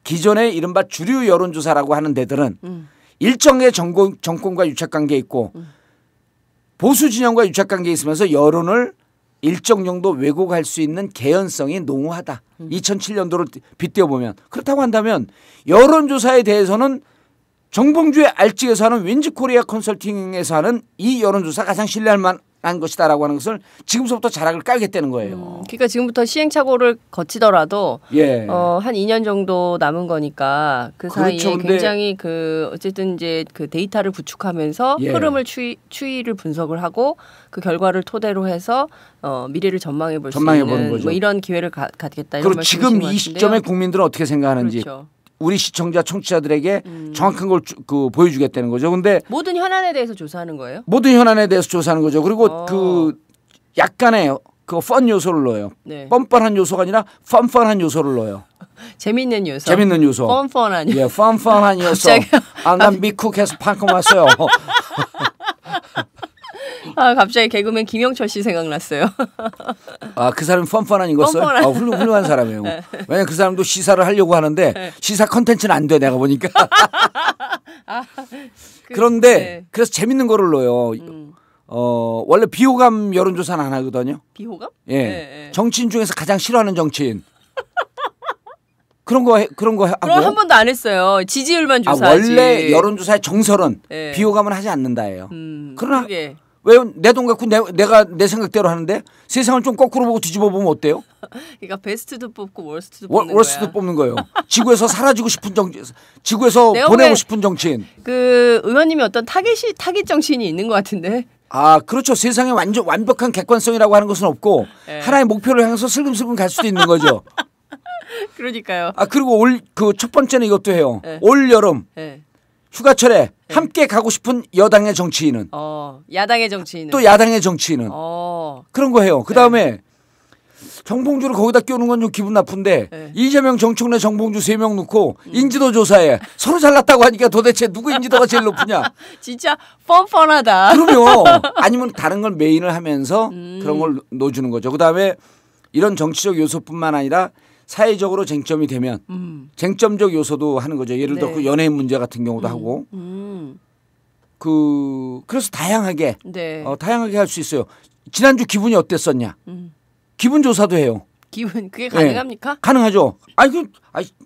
기존의 이른바 주류 여론조사라고 하는 데들은 일정의 정권과 유착관계에 있고 보수 진영과 유착관계에 있으면서 여론을 일정 정도 왜곡할 수 있는 개연성이 농후하다. 2007년도를 빗대어 보면. 그렇다고 한다면 여론조사에 대해서는 정봉주의 알직에서 하는 윈즈코리아 컨설팅에서 하는 이 여론조사가 가장 신뢰할 만한 것이다라고 하는 것을 지금부터 자락을 깔겠다는 거예요. 그러니까 지금부터 시행착오를 거치더라도 예. 한 2년 정도 남은 거니까 그 그렇죠. 사이에 근데 굉장히 어쨌든 이제 그 데이터를 구축하면서 예. 흐름을 추이를 분석을 하고 그 결과를 토대로 해서 미래를 전망해 볼 수 있는 거죠. 뭐 이런 기회를 갖겠다. 이런 그리고 말씀이신 지금 것 이 시점에 같은데요. 국민들은 어떻게 생각하는지 그렇죠. 우리 시청자 청취자들에게 정확한 걸 보여주겠다는 거죠. 근데 모든 현안에 대해서 조사하는 거예요? 모든 현안에 대해서 조사하는 거죠. 그리고 그 약간의 그 펀 요소를 넣어요. 네. 뻔뻔한 요소가 아니라 펀펀한 요소를 넣어요. 재밌는 요소. 재밌는 요소. 뻔뻔한 요소. 예, 펀펀한 요소. 난 미쿡에서 방금 왔어요. 갑자기 개그맨 김영철 씨 생각났어요. 그 사람이 펀펀한 이었어요? 훌륭한 사람이에요. 네. 왜냐면 그 사람도 시사를 하려고 하는데 시사 컨텐츠는 안 돼 내가 보니까. 그런데 네. 그래서 재밌는 거를 넣어요. 원래 비호감 여론조사는 안 하거든요. 비호감? 예. 네. 정치인 중에서 가장 싫어하는 정치인. 그런 거 하고. 그럼 한 번도 안 했어요. 지지율만 조사하지. 원래 여론조사의 정설은 네. 비호감은 하지 않는다예요. 그러나 그러게. 왜 내 돈 갖고 내가 내 생각대로 하는데 세상을 좀 거꾸로 보고 뒤집어 보면 어때요? 그러니까 베스트도 뽑고 월스트도 뽑는 월스트 거야. 뽑는 거예요. 지구에서 사라지고 싶은 지구에서 내가 보내고 보기엔 싶은 정치인. 그 의원님이 어떤 타깃 정치인이 있는 것 같은데. 그렇죠. 세상에 완벽한 객관성이라고 하는 것은 없고 네. 하나의 목표를 향해서 슬금슬금 갈 수도 있는 거죠. 그러니까요. 그리고 그 첫 번째는 이것도 해요. 네. 올 여름 네. 휴가철에 함께 가고 싶은 여당의 정치인은 야당의 정치인은 또 야당의 정치인은 그런 거 해요. 그 다음에 정봉주를 거기다 끼우는 건 좀 기분 나쁜데 네. 이재명, 정청래, 정봉주 3명 놓고 인지도 조사에 서로 잘났다고 하니까 도대체 누구 인지도가 제일 높으냐? 진짜 뻔뻔하다. 그러면 아니면 다른 걸 메인을 하면서 그런 걸 넣어주는 거죠. 그 다음에 이런 정치적 요소뿐만 아니라 사회적으로 쟁점이 되면 쟁점적 요소도 하는 거죠. 예를 들어 네. 그 연예인 문제 같은 경우도 하고 그래서 다양하게 네. 다양하게 할 수 있어요. 지난주 기분이 어땠었냐? 기분 조사도 해요. 기분 그게 가능합니까? 네. 가능하죠.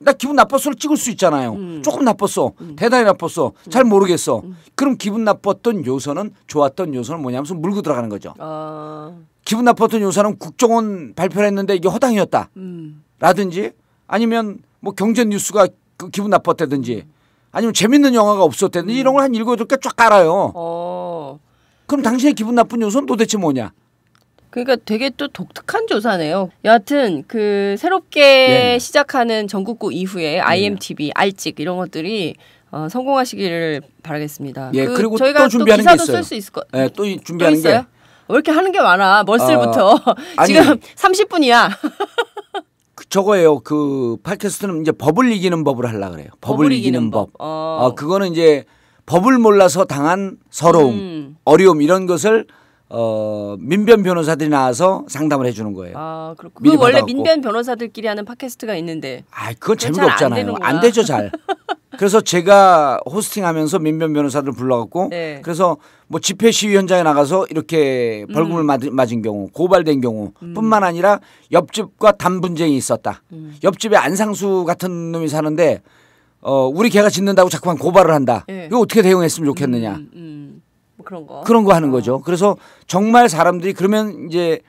나 기분 나빴어를 찍을 수 있잖아요. 조금 나빴어. 대단히 나빴어. 잘 모르겠어. 그럼 기분 나빴던 요소는 좋았던 요소는 뭐냐면 물고 들어가는 거죠. 기분 나빴던 요소는 국정원 발표를 했는데 이게 허당이었다. 라든지 아니면 뭐 경제 뉴스가 기분 나빴다든지 아니면 재밌는 영화가 없었다든지 이런 걸 한 7-8개 쫙 깔아요. 그럼 당신의 기분 나쁜 요소는 도대체 뭐냐? 그러니까 되게 또 독특한 조사네요. 여하튼 그 새롭게 네. 시작하는 전국구 이후에 IMTV, 알찍 이런 것들이 성공하시기를 바라겠습니다. 예, 그리고 저희가 또 준비하는 기사도 게 있어요. 쓸 수 있을 것. 네, 또 준비하는 또 있어요? 게 왜 이렇게 하는 게 많아? 멀슬부터 지금 30분이야. 저거예요. 그 팟캐스트는 이제 법을 이기는 법을 하려고 그래요. 법을 이기는 법. 그거는 이제 법을 몰라서 당한 서러움, 어려움 이런 것을 민변 변호사들이 나와서 상담을 해주는 거예요. 그렇고. 그 원래 민변 변호사들끼리 하는 팟캐스트가 있는데. 그건 재미가 없잖아요. 안 되죠, 잘. 그래서 제가 호스팅하면서 민변 변호사들 불러갖고 네. 그래서 뭐 집회 시위 현장에 나가서 이렇게 벌금을 맞은 경우 고발된 경우뿐만 아니라 옆집과 담 분쟁이 있었다. 옆집에 안상수 같은 놈이 사는데 우리 개가 짖는다고 자꾸만 고발을 한다. 네. 이거 어떻게 대응했으면 좋겠느냐. 뭐 그런 거 하는 거죠. 그래서 정말 사람들이 그러면 이제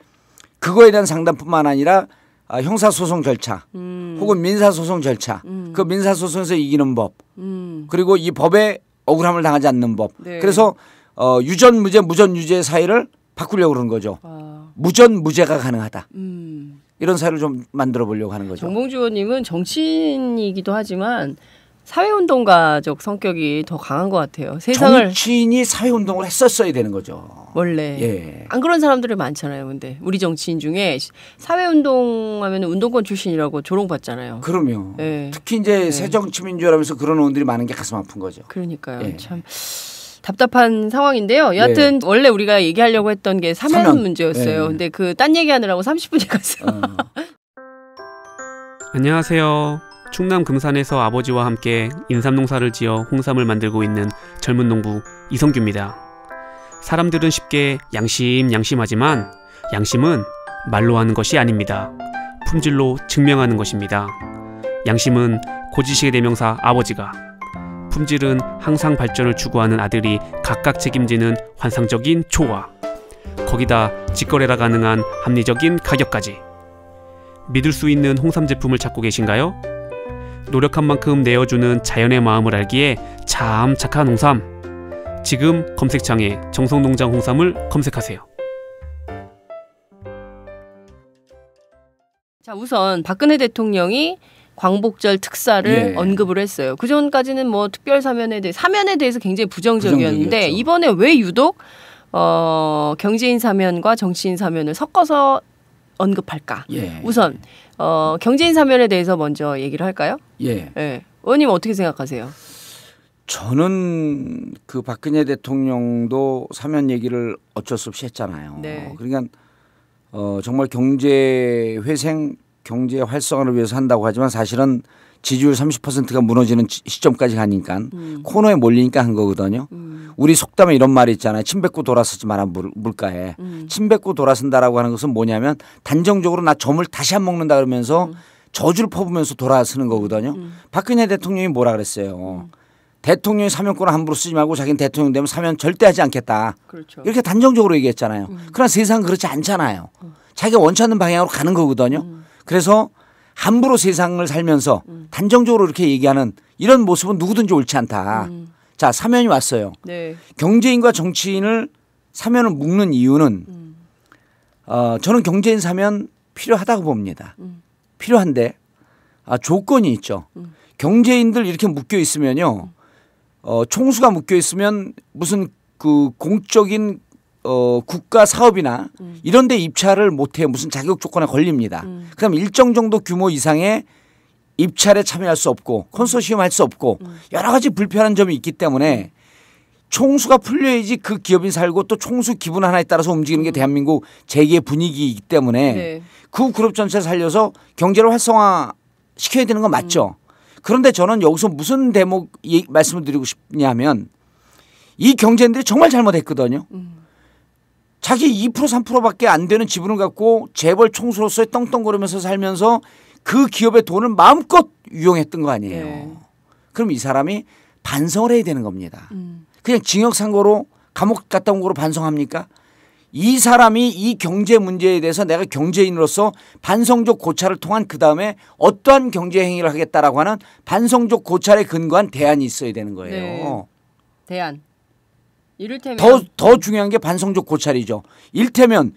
그거에 대한 상담뿐만 아니라 형사소송 절차 혹은 민사소송 절차 그 민사소송에서 이기는 법 그리고 이 법에 억울함을 당하지 않는 법 네. 그래서 유전 무죄 무전 유죄 사회를 바꾸려고 그러는 거죠. 무전 무죄가 가능하다. 이런 사회를 좀 만들어 보려고 하는 거죠. 정봉주 의원님은 정치인이기도 하지만 사회운동가적 성격이 더 강한 것 같아요. 세상을 정치인이 사회운동을 했었어야 되는 거죠. 원래 예. 안 그런 사람들이 많잖아요. 근데 우리 정치인 중에 사회운동하면 운동권 출신이라고 조롱받잖아요. 그럼요. 예. 특히 이제 새정치민주라면서 그런 의원들이 많은 게 가슴 아픈 거죠. 그러니까요. 예. 참 답답한 상황인데요. 여하튼 원래 우리가 얘기하려고 했던 게 사면 문제였어요. 예. 근데 그 딴 얘기하느라고 30분이 갔어요. 안녕하세요. 충남 금산에서 아버지와 함께 인삼농사를 지어 홍삼을 만들고 있는 젊은 농부 이성규입니다. 사람들은 쉽게 양심하지만 양심은 말로 하는 것이 아닙니다. 품질로 증명하는 것입니다. 양심은 고지식의 대명사 아버지가, 품질은 항상 발전을 추구하는 아들이 각각 책임지는 환상적인 조화, 거기다 직거래가 가능한 합리적인 가격까지. 믿을 수 있는 홍삼 제품을 찾고 계신가요? 노력한 만큼 내어주는 자연의 마음을 알기에 참 착한 홍삼. 지금 검색창에 정성농장 홍삼을 검색하세요. 자, 우선 박근혜 대통령이 광복절 특사를 언급을 했어요. 그 전까지는 뭐 특별 사면에 대해서 굉장히 부정적이었는데 부정적이었죠. 이번에 왜 유독 경제인 사면과 정치인 사면을 섞어서 언급할까? 우선 경제인 사면에 대해서 먼저 얘기를 할까요? 예. 의원님 어떻게 생각하세요? 저는 그 박근혜 대통령도 사면 얘기를 어쩔 수 없이 했잖아요. 네. 그러니까 정말 경제 회생, 경제 활성화를 위해서 한다고 하지만 사실은 지지율 30%가 무너지는 시점까지 가니까 코너에 몰리니까 한 거거든요. 우리 속담에 이런 말이 있잖아요. 침 뱉고 돌아서지 마라 물가에. 침 뱉고 돌아선다라고 하는 것은 뭐냐면 단정적으로 나 점을 다시 안 먹는다 그러면서 저주를 퍼부면서 돌아서는 거거든요. 박근혜 대통령이 뭐라 그랬어요. 대통령이 사면권을 함부로 쓰지 말고 자기는 대통령 되면 사면 절대 하지 않겠다. 그렇죠. 이렇게 단정적으로 얘기했잖아요. 그러나 세상은 그렇지 않잖아요. 자기가 원치 않는 방향으로 가는 거거든요. 그래서 함부로 세상을 살면서 단정적으로 이렇게 얘기하는 이런 모습은 누구든지 옳지 않다. 자, 사면이 왔어요. 네. 경제인과 정치인을 사면을 묶는 이유는 저는 경제인 사면 필요하다고 봅니다. 필요한데 조건이 있죠. 경제인들 이렇게 묶여 있으면요. 총수가 묶여 있으면 무슨 그 공적인 국가 사업이나 이런 데 입찰을 못해요. 무슨 자격 조건에 걸립니다. 그럼 일정 정도 규모 이상의 입찰에 참여할 수 없고 컨소시엄 할 수 없고 여러 가지 불편한 점이 있기 때문에 총수가 풀려야지 그 기업이 살고 또 총수 기분 하나에 따라서 움직이는 게 대한민국 재계의 분위기이기 때문에 그 그룹 전체를 살려서 경제를 활성화 시켜야 되는 건 맞죠. 그런데 저는 여기서 무슨 대목 말씀을 드리고 싶냐면 이 경제인들이 정말 잘못했거든요. 자기 2% 3%밖에 안 되는 지분을 갖고 재벌 총수로서의 떵떵거리면서 살면서 그 기업의 돈을 마음껏 유용했던 거 아니에요. 네. 그럼 이 사람이 반성을 해야 되는 겁니다. 그냥 징역 선고로 감옥 갔다 온 거로 반성합니까? 이 사람이 이 경제 문제에 대해서 내가 경제인으로서 반성적 고찰을 통한 그다음에 어떠한 경제 행위를 하겠다라고 하는 반성적 고찰에 근거한 대안이 있어야 되는 거예요. 네. 대안. 이를테면 더 중요한 게 반성적 고찰이죠. 일테면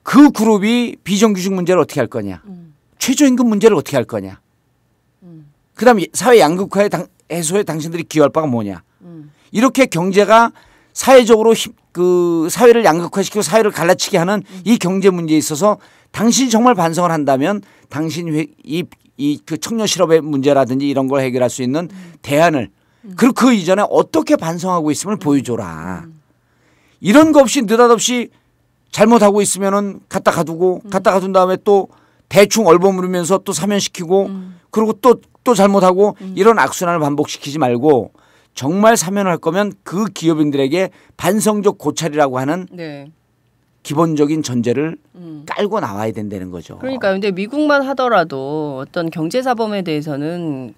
그 그룹이 비정규직 문제를 어떻게 할 거냐. 최저임금 문제를 어떻게 할 거냐. 그다음에 사회 양극화의 해소에 당신들이 기여할 바가 뭐냐. 이렇게 경제가 사회적으로 그 사회를 양극화시키고 사회를 갈라치게 하는 이 경제 문제에 있어서 당신이 정말 반성을 한다면 당신 그 청년 실업의 문제라든지 이런 걸 해결할 수 있는 대안을 그리고 그 이전에 어떻게 반성하고 있음을 보여줘라. 이런 거 없이 느닷없이 잘못하고 있으면은 갖다 가두고 갖다 가둔 다음에 또 대충 얼버무리면서 또 사면시키고 그리고 또 잘못하고 이런 악순환을 반복시키지 말고 정말 사면을 할 거면 그 기업인들에게 반성적 고찰이라고 하는 기본적인 전제를 깔고 나와야 된다는 거죠. 그러니까 근데 미국만 하더라도 어떤 경제사범에 대해서는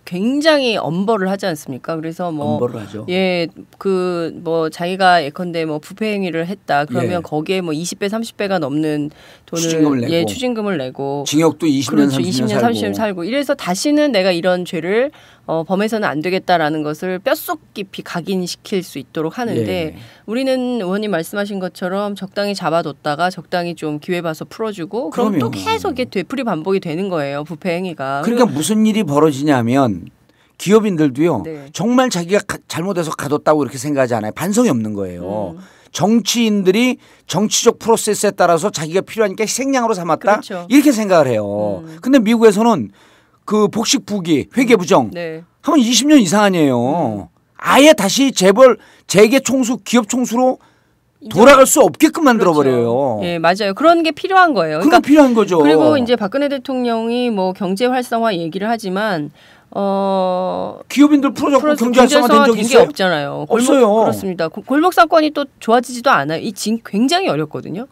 굉장히 엄벌을 하지 않습니까? 그래서 뭐 엄벌을 하죠. 예, 그 뭐 자기가 예컨대 뭐 부패 행위를 했다. 그러면 거기에 뭐 20배, 30배가 넘는 돈을 추징금을 내고, 추징금을 내고 징역도 20년, 그렇죠. 30년 30년 살고 이래서 다시는 내가 이런 죄를 범해서는 안 되겠다라는 것을 뼈속 깊이 각인시킬 수 있도록 하는데 우리는 의원님 말씀하신 것처럼 적당히 잡아뒀다가 적당히 좀 기회 봐서 풀어주고 그럼 또 계속 이게 되풀이 반복이 되는 거예요. 부패 행위가. 그러니까 무슨 일이 벌어지냐면 기업인들도요. 네. 정말 자기가 잘못해서 가뒀다고 이렇게 생각하지 않아요. 반성이 없는 거예요. 정치인들이 정치적 프로세스에 따라서 자기가 필요하니까 생량으로 삼았다. 그렇죠. 이렇게 생각을 해요. 근데 미국에서는 그 복식 부기, 회계 부정 네. 하면 20년 이상 아니에요. 아예 다시 재벌, 재계 총수, 기업 총수로 돌아갈 수 없게끔 만들어버려요. 예, 맞아요. 그런 게 필요한 거예요. 그러니까 필요한 거죠. 그리고 이제 박근혜 대통령이 뭐 경제 활성화 얘기를 하지만 기업인들 풀어줬고 경제 활성화 된 적 있어요? 게 없잖아요. 없어요. 그렇습니다. 골목 상권이 또 좋아지지도 않아요. 이 굉장히 어렵거든요.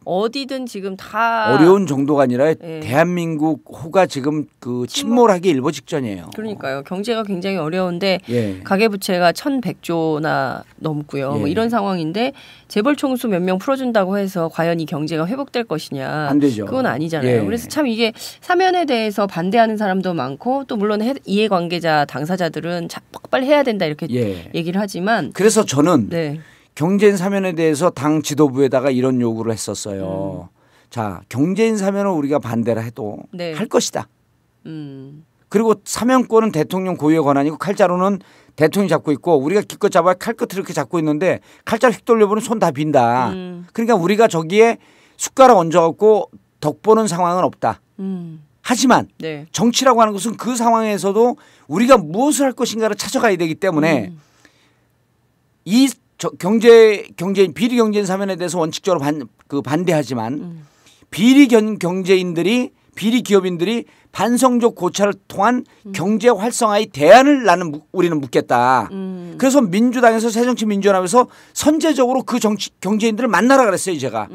어디든 지금 다 어려운 정도가 아니라 대한민국 호가 지금 그 침몰하기 일보 직전이에요. 그러니까요. 경제가 굉장히 어려운데 예. 가계부채가 1,100조나 넘고요. 예. 뭐 이런 상황인데 재벌 총수 몇 명 풀어준다고 해서 과연 이 경제가 회복될 것이냐? 안 되죠. 그건 아니잖아요. 예. 그래서 참 이게 사면에 대해서 반대하는 사람도 많고 또 물론 이해관계자 당사자들은 빨리 해야 된다 이렇게 얘기를 하지만 그래서 저는 네. 경제인 사면에 대해서 당 지도부에다가 이런 요구를 했었어요. 자, 경제인 사면을 우리가 반대를 해도 네. 할 것이다. 그리고 사면권은 대통령 고유의 권한이고 칼자루는 대통령이 잡고 있고 우리가 기껏 잡아야 칼끝을 이렇게 잡고 있는데 칼자루 휙 돌려보면 손 다 빈다. 그러니까 우리가 저기에 숟가락 얹어갖고 덕보는 상황은 없다. 하지만 네. 정치라고 하는 것은 그 상황에서도 우리가 무엇을 할 것인가를 찾아가야 되기 때문에 이 경제인 비리 경제인 사면에 대해서 원칙적으로 반대하지만 비리 비리 기업인들이 반성적 고찰을 통한 경제 활성화의 대안을 우리는 묻겠다. 그래서 민주당에서 새정치민주연합에서 선제적으로 그 경제인들을 만나라 그랬어요. 제가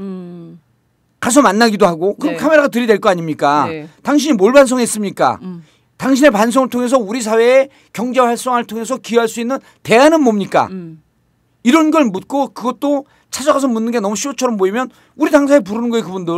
가서 만나기도 하고 그럼 카메라가 들이댈 거 아닙니까? 네. 당신이 뭘 반성했습니까? 당신의 반성을 통해서 우리 사회의 경제 활성화를 통해서 기여할 수 있는 대안은 뭡니까? 이런 걸 묻고 그것도 찾아가서 묻는 게 너무 쇼처럼 보이면 우리 당사에 부르는 거예요. 그분들.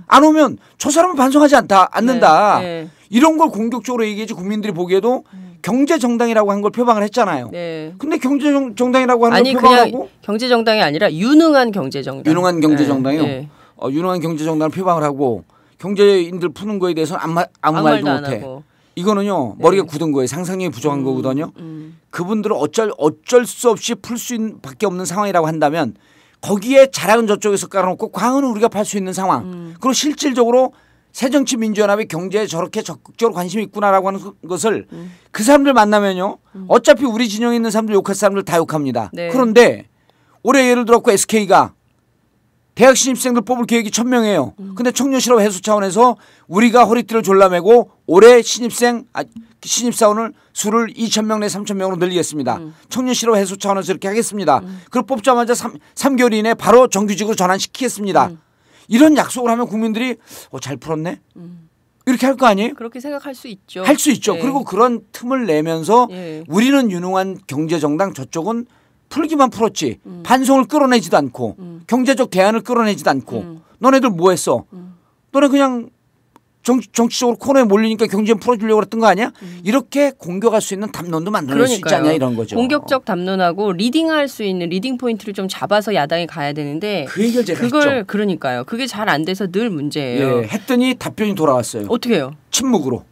안 오면 저 사람은 반성하지 않는다. 네. 이런 걸 공격적으로 얘기해야지 국민들이 보기에도 경제정당이라고 한 걸 표방을 했잖아요. 네. 근데 경제정당이라고 하는 걸 표방하고. 그냥 경제정당이 아니라 유능한 경제정당. 유능한 경제정당이요? 네. 유능한 경제정당을 표방을 하고 경제인들 푸는 거에 대해서는 아무 말도 못해. 이거는요 머리가 굳은 거예요. 상상력이 부족한 거거든요. 그분들은 어쩔 수 없이 풀 수밖에 없는 상황이라고 한다면 거기에 자락은 저쪽에서 깔아놓고 광은 우리가 팔 수 있는 상황. 그리고 실질적으로 새정치민주연합이 경제에 저렇게 적극적으로 관심이 있구나라고 하는 것을 그 사람들 만나면요. 어차피 우리 진영에 있는 사람들 욕할 사람들 다 욕합니다. 네. 그런데 올해 예를 들었고 SK가 대학 신입생들 뽑을 계획이 1,000명이에요. 근데 청년실업 해소 차원에서 우리가 허리띠를 졸라매고 올해 신입사원을 수를 2,000명 내 3,000명으로 늘리겠습니다. 청년실업 해소 차원에서 이렇게 하겠습니다. 그리고 뽑자마자 3개월 이내에 바로 정규직으로 전환시키겠습니다. 이런 약속을 하면 국민들이 잘 풀었네? 이렇게 할 거 아니에요? 그렇게 생각할 수 있죠. 할 수 있죠. 네. 그리고 그런 틈을 내면서 우리는 유능한 경제정당 저쪽은 풀기만 풀었지 반성을 끌어내지도 않고 경제적 대안을 끌어내지도 않고 너네들 뭐 했어? 너네 그냥 정치적으로 코너에 몰리니까 경제 풀어주려고 했던 거 아니야? 이렇게 공격할 수 있는 담론도 만들어낼 수 있지 않냐 이런 거죠. 공격적 담론하고 리딩할 수 있는 리딩 포인트를 좀 잡아서 야당이 가야 되는데 그 얘기를 제가 했죠. 그러니까요. 그게 잘 안 돼서 늘 문제예요. 예, 했더니 답변이 돌아왔어요. 어떻게 해요? 침묵으로.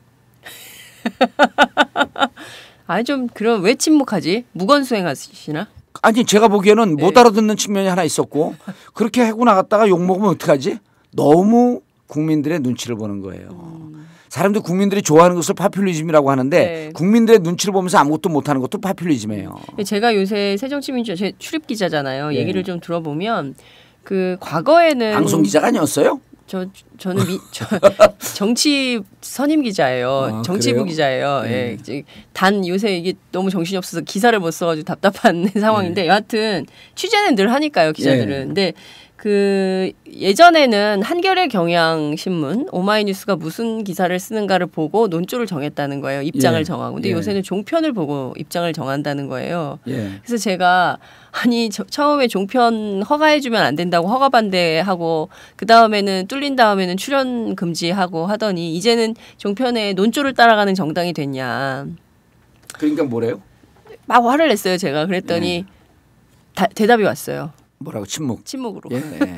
아니 좀 그럼 왜 침묵하지? 무건수행하시나? 아니 제가 보기에는 못 알아듣는 측면이 하나 있었고 그렇게 하고 나갔다가 욕먹으면 어떡하지? 너무 국민들의 눈치를 보는 거예요. 사람들 국민들이 좋아하는 것을 파퓰리즘이라고 하는데 국민들의 눈치를 보면서 아무것도 못하는 것도 파퓰리즘이에요. 제가 요새 새정치민주연합 출입 기자잖아요. 얘기를 좀 들어보면 그 과거에는 방송 기자가 아니었어요? 저는 정치 선임 기자예요. 정치부 그래요? 기자예요. 예. 단 요새 이게 너무 정신이 없어서 기사를 못 써가지고 답답한 상황인데 여하튼 취재는 늘 하니까요 기자들은. 근데 그 예전에는 한겨레 경향신문 오마이뉴스가 무슨 기사를 쓰는가를 보고 논조를 정했다는 거예요. 입장을 정하고. 근데 요새는 종편을 보고 입장을 정한다는 거예요. 그래서 제가 처음에 종편 허가해주면 안 된다고 허가 반대하고 그 다음에는 뚫린 다음에는 출연 금지하고 하더니 이제는 종편에 논조를 따라가는 정당이 됐냐. 그러니까 뭐래요? 막 화를 냈어요 제가. 그랬더니 대답이 왔어요. 뭐라고? 침묵으로. 예.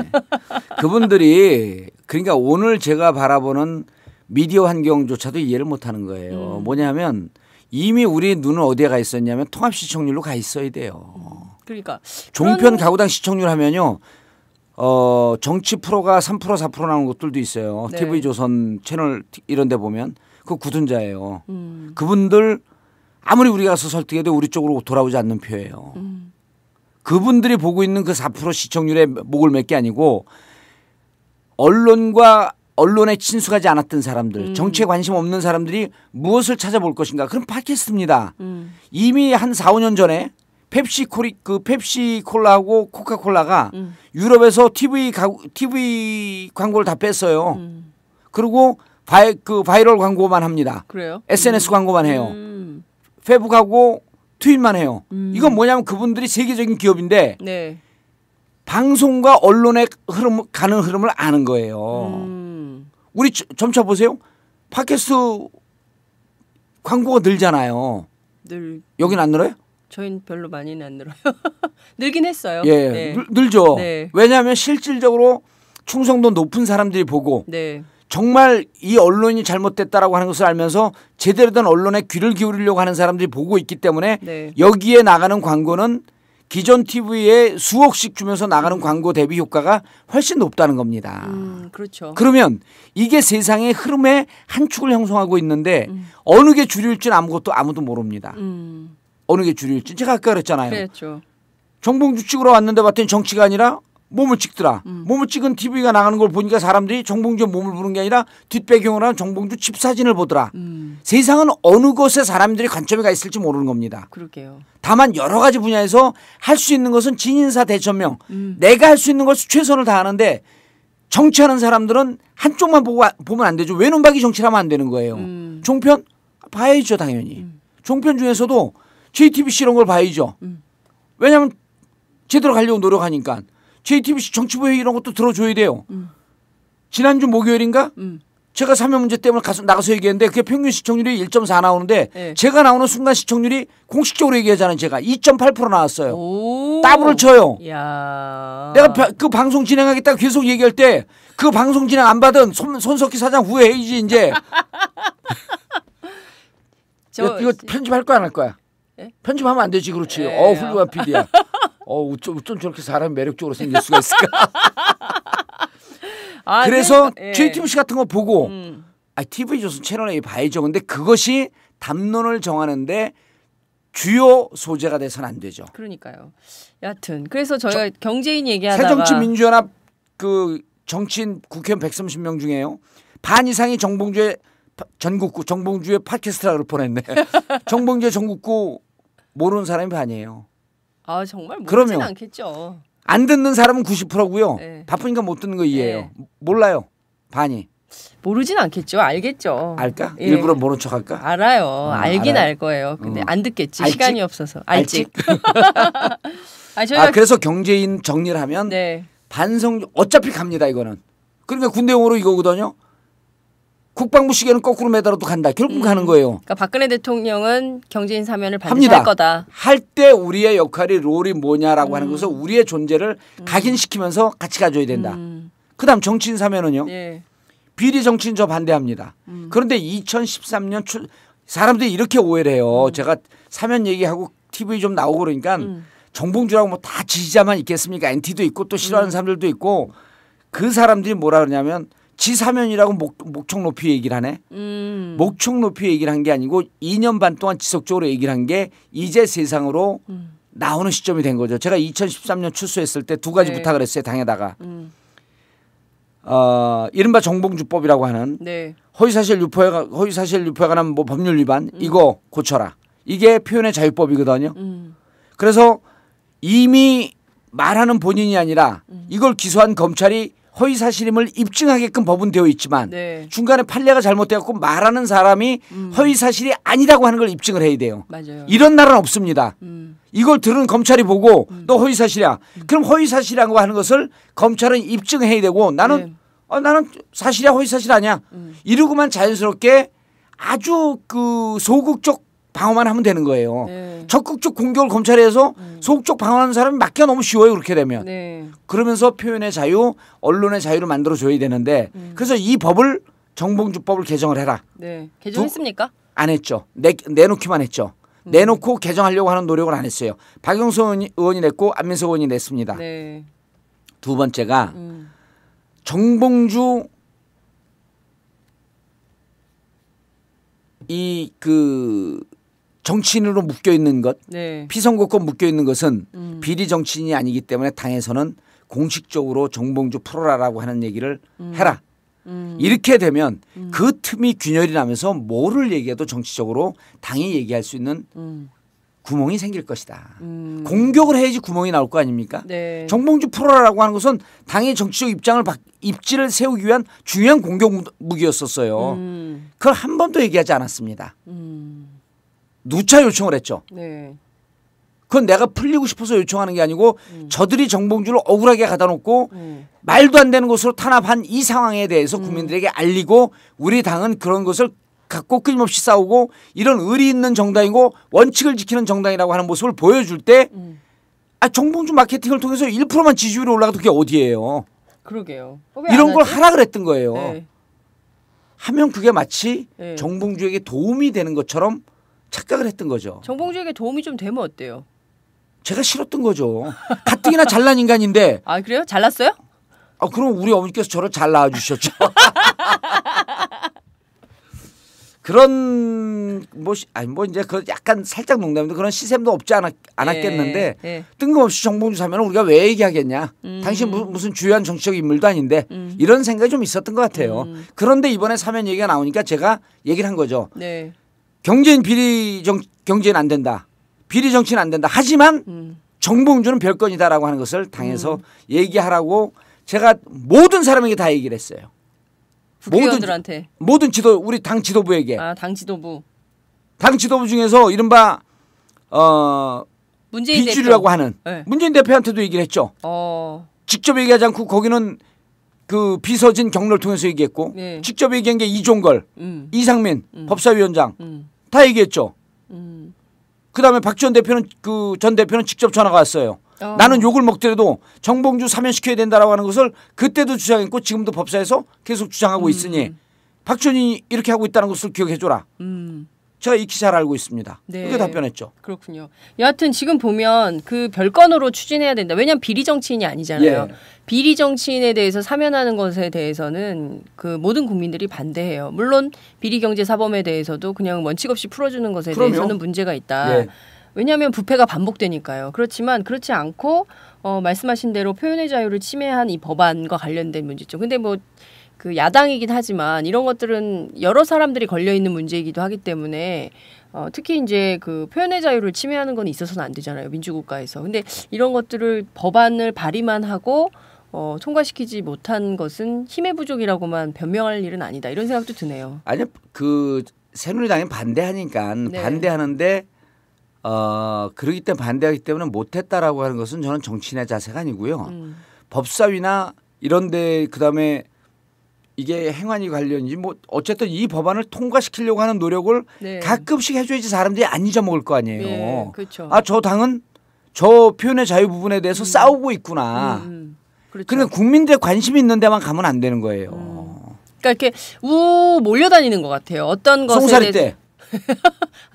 그분들이 그러니까 오늘 제가 바라보는 미디어 환경조차도 이해를 못하는 거예요. 뭐냐면 이미 우리 눈은 어디에 가 있었냐면 통합 시청률로 가 있어야 돼요. 그러니까 종편 가구당 시청률 하면요. 정치 프로가 3% 4% 나오는 것들도 있어요. 네. TV조선 채널 이런 데 보면 그 구둔자예요. 그분들 아무리 우리가 가서 설득해도 우리 쪽으로 돌아오지 않는 표예요. 그분들이 보고 있는 그 4% 시청률에 목을 맬 게 아니고 언론에 친숙하지 않았던 사람들, 정치에 관심 없는 사람들이 무엇을 찾아볼 것인가. 그럼 팟캐스트입니다. 이미 한 4, 5년 전에 펩시콜라하고 코카콜라가 유럽에서 TV 광고를 다 뺐어요. 그리고 바이럴 광고만 합니다. 그래요? SNS 광고만 해요. 페북하고 트윗만 해요. 이건 뭐냐면 그분들이 세계적인 기업인데 네. 방송과 언론의 가는 흐름을 아는 거예요. 우리 점차 보세요. 팟캐스트 광고가 늘잖아요. 여긴 안 늘어요? 저희는 별로 많이는 안 늘어요. 늘긴 했어요. 예, 네. 늘죠. 네. 왜냐하면 실질적으로 충성도 높은 사람들이 보고 네. 정말 이 언론이 잘못됐다라고 하는 것을 알면서 제대로 된 언론에 귀를 기울이려고 하는 사람들이 보고 있기 때문에 네. 여기에 나가는 광고는 기존 TV에 수억씩 주면서 나가는 광고 대비 효과가 훨씬 높다는 겁니다. 그렇죠. 그러면 이게 세상의 흐름의 한 축을 형성하고 있는데 어느 게 주류일지는 아무도 모릅니다. 어느 게 주류일지. 제가 아까 그랬잖아요. 그렇죠. 정봉주 찍으러 왔는데 봤더니 정치가 아니라 몸을 찍더라. 몸을 찍은 TV가 나가는 걸 보니까 사람들이 정봉주의 몸을 보는 게 아니라 뒷배경으로 한 정봉주 집 사진을 보더라. 세상은 어느 곳에 사람들이 관점이 가 있을지 모르는 겁니다. 그러게요. 다만 여러 가지 분야에서 할 수 있는 것은 진인사 대천명. 내가 할 수 있는 것을 최선을 다하는데 정치하는 사람들은 한쪽만 보면 안 되죠. 외눈박이 정치를 하면 안 되는 거예요. 종편 봐야죠 당연히. 종편 중에서도 JTBC 이런 걸 봐야죠. 왜냐하면 제대로 가려고 노력하니까. JTBC 정치부회의 이런 것도 들어줘야 돼요. 지난주 목요일인가? 제가 사면 문제 때문에 나가서 얘기했는데 그게 평균 시청률이 1.4 나오는데 네. 제가 나오는 순간 시청률이 공식적으로 얘기하자는 제가 2.8% 나왔어요. 따블을 쳐요. 야. 내가 그 방송 진행하겠다고 계속 얘기할 때 그 방송 진행 안 받은 손석희 사장 후회해야지 이제. 이거 편집할 거야 안 할 거야? 네? 편집하면 안 되지 그렇지. 네. 훌륭한 PD야. 어쩜 저렇게 사람이 매력적으로 생길 수가 있을까? 그래서 JTBC 같은 거 보고 TV조선 채널 A 봐야죠. 근데 그것이 담론을 정하는데 주요 소재가 돼서는 안 되죠. 그러니까요. 여하튼 그래서 저희가 경제인 얘기하다가 새정치민주연합 그 정치인 국회의원 130명 중에요. 반 이상이 정봉주의 팟캐스트라고 보냈네. 정봉주의 전국구 모르는 사람이 반이에요. 아 정말 모르진 않겠죠. 안 듣는 사람은 90%고요. 네. 바쁘니까 못 듣는 거 이해해요. 네. 몰라요. 반이. 모르진 않겠죠. 알겠죠. 알까? 예. 일부러 모른 척할까? 알아요. 알긴 알아요. 알 거예요. 근데 안 듣겠지. 알찍? 시간이 없어서. 알찍. 그래서 경제인 정리를 하면 네. 반성 어차피 갑니다 이거는. 그러니까 군대용어로 이거거든요. 국방부 시계는 거꾸로 매달아도 간다. 결국 가는 거예요. 그러니까 박근혜 대통령은 경제인 사면을 반드시 할 거다. 할 때 우리의 역할이 롤이 뭐냐라고 하는 것을 우리의 존재를 각인시키면서 같이 가져야 된다. 그다음 정치인 사면은요. 예. 비리 정치인 저 반대합니다. 그런데 2013년 사람들이 이렇게 오해를 해요. 제가 사면 얘기하고 TV 좀 나오고 그러니까 정봉주라고 뭐 다 지지자만 있겠습니까? NT도 있고 또 싫어하는 사람들도 있고 그 사람들이 뭐라 그러냐면 지사면이라고 목청 높이 얘기를 하네. 목청 높이 얘기를 한 게 아니고 2년 반 동안 지속적으로 얘기를 한 게 이제 세상으로 나오는 시점이 된 거죠. 제가 2013년 출소했을 때 두 가지 부탁을 했어요. 당에다가. 이른바 정봉주법이라고 하는 네. 허위사실 유포에 관한 뭐 법률 위반 이거 고쳐라. 이게 표현의 자유법이거든요. 그래서 이미 말하는 본인이 아니라 이걸 기소한 검찰이 허위사실임을 입증하게끔 법은 되어 있지만 네. 중간에 판례가 잘못되었고 말하는 사람이 허위사실이 아니라고 하는 걸 입증을 해야 돼요. 맞아요. 이런 나라는 없습니다. 이걸 들은 검찰이 보고 너 허위사실이야. 그럼 허위사실이라고 하는 것을 검찰은 입증해야 되고 나는 나는 사실이야 허위사실 아니야. 이러고만 자연스럽게 아주 그 소극적 방어만 하면 되는 거예요. 네. 적극적 공격을 검찰에 해서 소극적 방어하는 사람이 맞기가 너무 쉬워요. 그렇게 되면. 네. 그러면서 표현의 자유, 언론의 자유를 만들어줘야 되는데 그래서 이 법을 정봉주법을 개정을 해라. 네. 개정했습니까? 안 했죠. 내놓기만 했죠. 내놓고 개정하려고 하는 노력을 안 했어요. 박영수 의원이 냈고 안민석 의원이 냈습니다. 네. 두 번째가 정봉주 이 그 정치인으로 묶여 있는 것, 네. 피선거권 묶여 있는 것은 비리 정치인이 아니기 때문에 당에서는 공식적으로 정봉주 풀어라라고 하는 얘기를 해라. 이렇게 되면 그 틈이 균열이 나면서 뭐를 얘기해도 정치적으로 당이 얘기할 수 있는 구멍이 생길 것이다. 공격을 해야지 구멍이 나올 거 아닙니까? 네. 정봉주 풀어라라고 하는 것은 당의 정치적 입지를 세우기 위한 중요한 공격 무기였었어요. 그걸 한 번도 얘기하지 않았습니다. 누차 요청을 했죠. 네. 그건 내가 풀리고 싶어서 요청하는 게 아니고 저들이 정봉주를 억울하게 가다 놓고 말도 안 되는 것으로 탄압한 이 상황에 대해서 국민들에게 알리고 우리 당은 그런 것을 갖고 끊임없이 싸우고 이런 의리 있는 정당이고 원칙을 지키는 정당이라고 하는 모습을 보여줄 때 정봉주 마케팅을 통해서 1%만 지지율이 올라가도 그게 어디예요. 그러게요. 이런 걸 하라 그랬던 거예요. 네. 하면 그게 마치 네. 정봉주에게 도움이 되는 것처럼 착각을 했던 거죠. 정봉주에게 도움이 좀 되면 어때요? 제가 싫었던 거죠. 가뜩이나 잘난 인간인데. 아 그래요? 잘났어요? 그럼 우리 어머니께서 저를 잘 낳아주셨죠. 그런 이제 그 약간 살짝 농담인데 그런 시샘도 없지 않았겠는데 네. 뜬금없이 정봉주 사면은 우리가 왜 얘기하겠냐. 당신 무슨 주요한 정치적 인물도 아닌데 이런 생각이 좀 있었던 것 같아요. 그런데 이번에 사면 얘기가 나오니까 제가 얘기를 한 거죠. 네. 경제인 경제는 안 된다. 비리 정치는 안 된다. 하지만 정봉주는 별건이다라고 하는 것을 당에서 얘기하라고 제가 모든 사람에게 다 얘기를 했어요. 국회의원들한테. 모든 우리 당 지도부에게. 당 지도부. 당 지도부 중에서 이른바 문재인 비주류라고 대표. 하는 네. 문재인 대표한테도 얘기를 했죠. 직접 얘기하지 않고 거기는 그 비서진 경로를 통해서 얘기했고 네. 직접 얘기한 게 이종걸, 이상민 법사위원장 다 얘기했죠. 그다음에 박지원 대표는 전 대표는 직접 전화가 왔어요. 나는 욕을 먹더라도 정봉주 사면시켜야 된다라고 하는 것을 그때도 주장했고 지금도 법사에서 계속 주장하고 있으니 박지원이 이렇게 하고 있다는 것을 기억해줘라. 제가 익히 잘 알고 있습니다. 네. 이렇게 답변했죠. 그렇군요. 여하튼 지금 보면 그 별건으로 추진해야 된다. 왜냐하면 비리 정치인이 아니잖아요. 예. 비리 정치인에 대해서 사면하는 것에 대해서는 그 모든 국민들이 반대해요. 물론 비리 경제 사범에 대해서도 그냥 원칙 없이 풀어주는 것에 대해서는 문제가 있다. 예. 왜냐하면 부패가 반복되니까요. 그렇지만 그렇지 않고 말씀하신 대로 표현의 자유를 침해한 이 법안과 관련된 문제죠. 근데 그 야당이긴 하지만 이런 것들은 여러 사람들이 걸려 있는 문제이기도 하기 때문에 특히 이제 그 표현의 자유를 침해하는 건 있어서는 안 되잖아요. 민주국가에서. 근데 이런 것들을 법안을 발의만 하고 통과시키지 못한 것은 힘의 부족이라고만 변명할 일은 아니다. 이런 생각도 드네요. 아니요. 그 새누리당이 반대하니까 네. 반대하는데 그러기 때문에 반대하기 때문에 못했다라고 하는 것은 저는 정치인의 자세가 아니고요. 법사위나 이런데 그다음에 이게 행안위 관련인지 어쨌든 이 법안을 통과시키려고 하는 노력을 네. 가끔씩 해줘야지 사람들이 안 잊어먹을 거 아니에요. 네, 그렇죠. 저 당은 저 표현의 자유 부분에 대해서 싸우고 있구나. 그렇죠. 그러니까 국민들의 관심이 있는 데만 가면 안 되는 거예요. 그러니까 이렇게 몰려다니는 것 같아요. 어떤 것에 송사리 때.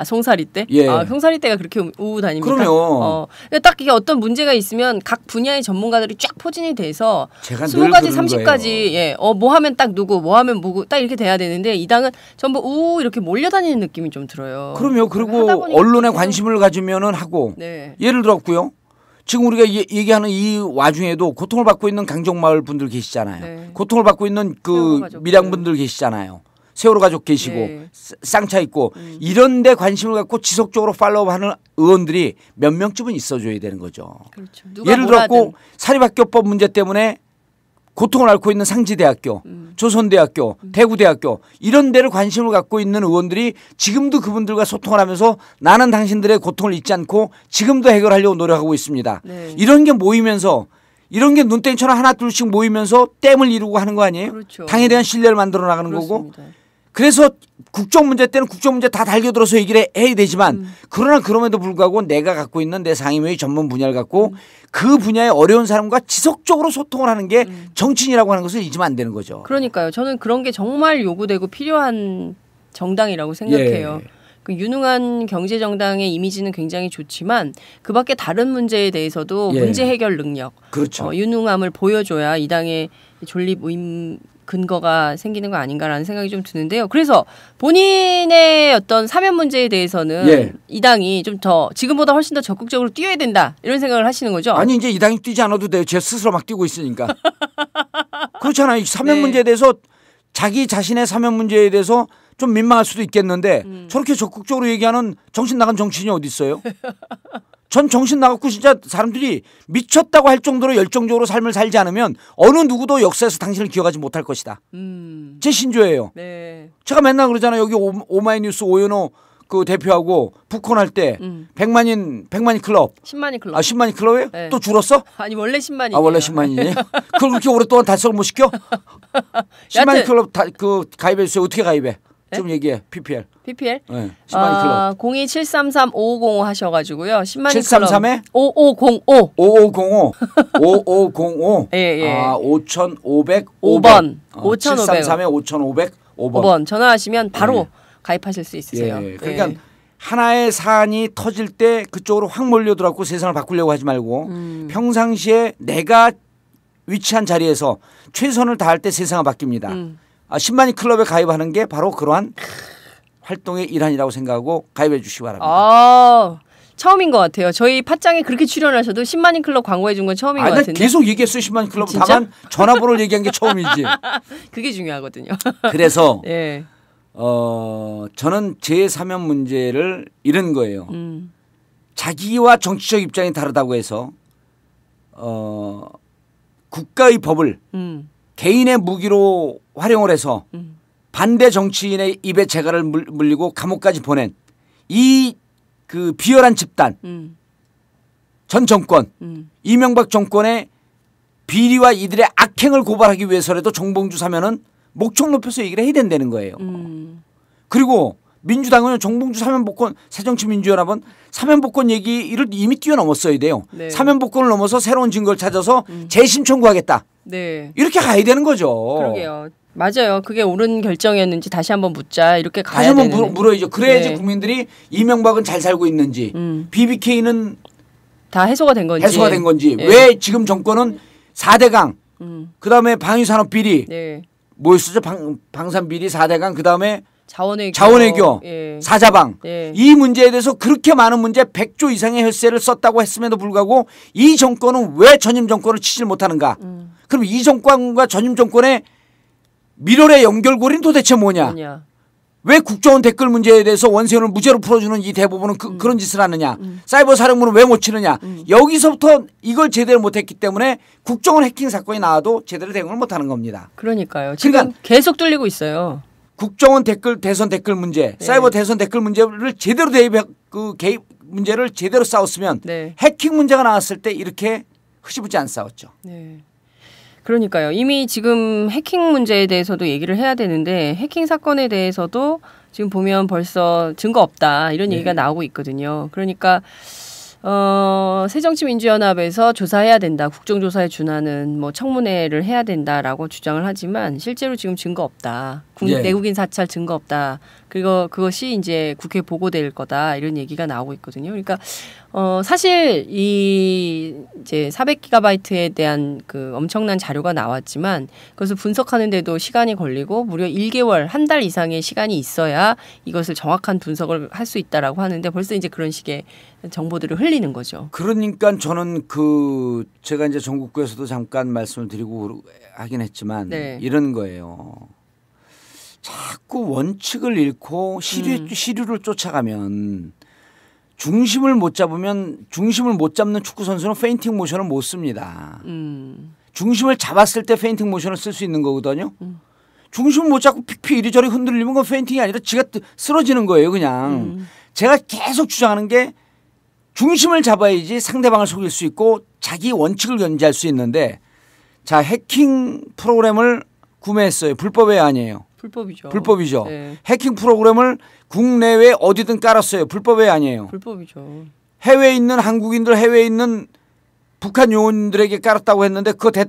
송사리 때? 예. 송사리 때가 그렇게 우우 다닙니까? 그럼요. 딱 이게 어떤 문제가 있으면 각 분야의 전문가들이 쫙 포진이 돼서 제가 20가지, 30가지 뭐 하면 딱 누구, 뭐 하면 뭐고 딱 이렇게 돼야 되는데 이 당은 전부 우우 이렇게 몰려다니는 느낌이 좀 들어요. 그럼요. 그리고 언론에 관심을 가지면은 하고 네. 예를 들었고요. 지금 우리가 얘기하는 이 와중에도 고통을 받고 있는 강정마을 분들 계시잖아요. 네. 고통을 받고 있는 그 밀양분들 계시잖아요. 세월호 가족 계시고 네. 쌍차 있고 이런 데 관심을 갖고 지속적으로 팔로우하는 의원들이 몇 명쯤은 있어줘야 되는 거죠. 그렇죠. 누가 예를 들었고 사립학교법 문제 때문에 고통을 앓고 있는 상지대학교, 조선대학교, 대구대학교 이런 데를 관심을 갖고 있는 의원들이 지금도 그분들과 소통을 하면서 나는 당신들의 고통을 잊지 않고 지금도 해결하려고 노력하고 있습니다. 네. 이런 게 모이면서 이런 게 눈땡이처럼 하나 둘씩 모이면서 댐을 이루고 하는 거 아니에요? 그렇죠. 당에 대한 신뢰를 만들어 나가는 그렇습니다. 거고 그래서 국정 문제 때는 국정 문제 다 달겨들어서 얘기를 해야 되지만 그러나 그럼에도 불구하고 내가 갖고 있는 내 상임위의 전문 분야를 갖고 그 분야의 어려운 사람과 지속적으로 소통을 하는 게 정치인이라고 하는 것을 잊으면 안 되는 거죠. 그러니까요. 저는 그런 게 정말 요구되고 필요한 정당이라고 생각해요. 예. 그 유능한 경제 정당의 이미지는 굉장히 좋지만 그밖에 다른 문제에 대해서도 예. 문제 해결 능력, 그렇죠. 유능함을 보여줘야 이 당의 존립 근거가 생기는 거 아닌가라는 생각이 좀 드는데요. 그래서 본인의 어떤 사면 문제에 대해서는 예. 이 당이 좀 더 지금보다 훨씬 더 적극적으로 뛰어야 된다 이런 생각을 하시는 거죠? 아니 이제 이 당이 뛰지 않아도 돼요. 제 스스로 막 뛰고 있으니까. 그렇잖아요. 이 사면 네. 문제에 대해서 자기 자신의 사면 문제에 대해서 좀 민망할 수도 있겠는데 저렇게 적극적으로 얘기하는 정신 나간 정치인이 어디 있어요? 전 정신 나갔고 진짜 사람들이 미쳤다고 할 정도로 열정적으로 삶을 살지 않으면 어느 누구도 역사에서 당신을 기억하지 못할 것이다. 제 신조예요. 네. 제가 맨날 그러잖아요. 여기 오마이뉴스 오연호 그 대표하고 북콘 할 때 100만인 클럽. 10만인 클럽. 아 10만인 클럽이에요? 네. 또 줄었어? 아니 원래 10만이. 아 원래 10만이에요? 그걸 그렇게 오랫동안 달성을 못 시켜? 10만인 클럽 그 가입해 주세요. 어떻게 가입해? 네? 좀 얘기해. PPL. PPL? 네. 10만인 클럽. 02-733-5505 하셔가지고요. 10만인 733에? 클럽. 5505. 5505. 5505. 예, 예. 아 5,505번. 5번. 733에 5,505번. 5번 전화하시면 바로 네. 가입하실 수 있으세요. 예. 그러니까 하나의 사안이 터질 때 그쪽으로 확 몰려들어갖고 세상을 바꾸려고 하지 말고 평상시에 내가 위치한 자리에서 최선을 다할 때 세상은 바뀝니다. 10만인 클럽에 가입하는 게 바로 그러한 활동의 일환이라고 생각하고 가입해 주시기 바랍니다. 아, 처음인 것 같아요. 저희 팟짱에 그렇게 출연하셔도 10만인 클럽 광고해 준 건 처음인 것 난 같은데. 계속 얘기했어요. 10만인 클럽. 진짜? 다만 전화번호를 얘기한 게 처음이지. 그게 중요하거든요. 그래서 예. 저는 제 사면 문제를 이런 거예요. 자기와 정치적 입장이 다르다고 해서 국가의 법을 개인의 무기로 활용을 해서 반대 정치인의 입에 재갈을 물리고 감옥까지 보낸 이 그 비열한 집단 전 정권 이명박 정권의 비리와 이들의 악행을 고발하기 위해서라도 정봉주 사면은 목청 높여서 얘기를 해야 된다는 거예요. 그리고 민주당은 정봉주 사면복권 새정치민주연합은 사면복권 얘기를 이미 뛰어넘었어야 돼요. 네. 사면복권을 넘어서 새로운 증거를 찾아서 재심 청구하겠다. 네. 이렇게 가야 되는 거죠. 그러게요. 맞아요. 그게 옳은 결정이었는지 다시 한번 묻자. 이렇게 가야 다시 한번 되는. 물어야죠. 그래야지 네. 국민들이 이명박은 잘 살고 있는지 BBK는 다 해소가 된 건지. 해소가 된 건지 네. 왜 지금 정권은 4대강 그다음에 방위산업 비리 네. 뭐였었죠? 방산 비리 4대강 그다음에 자원외교. 예. 사자방 예. 이 문제에 대해서 그렇게 많은 문제 100조 이상의 혈세를 썼다고 했음에도 불구하고 이 정권은 왜 전임 정권을 치질 못하는가? 그럼 이 정권과 전임 정권의 밀월의 연결고리는 도대체 뭐냐? 왜 국정원 댓글 문제에 대해서 원세훈을 무죄로 풀어주는 이 대법원은 그런 짓을 하느냐? 사이버 사령부는 왜 못 치느냐? 여기서부터 이걸 제대로 못했기 때문에 국정원 해킹 사건이 나와도 제대로 대응을 못하는 겁니다. 그러니까요. 지금 그러니까 계속 뚫리고 있어요. 국정원 대선 댓글 문제, 사이버 대선 댓글 문제를 제대로 개입 문제를 제대로 싸웠으면 해킹 문제가 나왔을 때 이렇게 흐지부지 안 싸웠죠. 네. 그러니까요. 이미 지금 해킹 문제에 대해서도 얘기를 해야 되는데 해킹 사건에 대해서도 지금 보면 벌써 증거 없다 이런 얘기가 나오고 있거든요. 그러니까 새정치민주연합에서 조사해야 된다. 국정조사에 준하는 뭐 청문회를 해야 된다라고 주장을 하지만 실제로 지금 증거 없다. 내국인 사찰 증거 없다. 그리고 그것이 이제 국회에 보고될 거다. 이런 얘기가 나오고 있거든요. 그러니까 사실 이 이제 400GB에 대한 그 엄청난 자료가 나왔지만 그것을 분석하는데도 시간이 걸리고 무려 1개월, 한 달 이상의 시간이 있어야 이것을 정확한 분석을 할 수 있다라고 하는데 벌써 이제 그런 식의 정보들을 흘리는 거죠. 그러니까 저는 제가 이제 전국구에서도 잠깐 말씀을 드리고 하긴 했지만 이런 거예요. 자꾸 원칙을 잃고 시류를 쫓아가면 중심을 못 잡는 축구 선수는 페인팅 모션을 못 씁니다. 중심을 잡았을 때 페인팅 모션을 쓸 수 있는 거거든요. 중심을 못 잡고 픽픽 이리저리 흔들리면 그건 페인팅이 아니라 지가 쓰러지는 거예요, 그냥. 제가 계속 주장하는 게 중심을 잡아야지 상대방을 속일 수 있고 자기 원칙을 견지할 수 있는데 자, 해킹 프로그램을 구매했어요. 불법이 아니에요. 불법이죠. 네. 해킹 프로그램을 국내외 어디든 깔았어요. 불법이 아니에요. 불법이죠. 해외에 있는 한국인들, 해외에 있는 북한 요원들에게 깔았다고 했는데 그거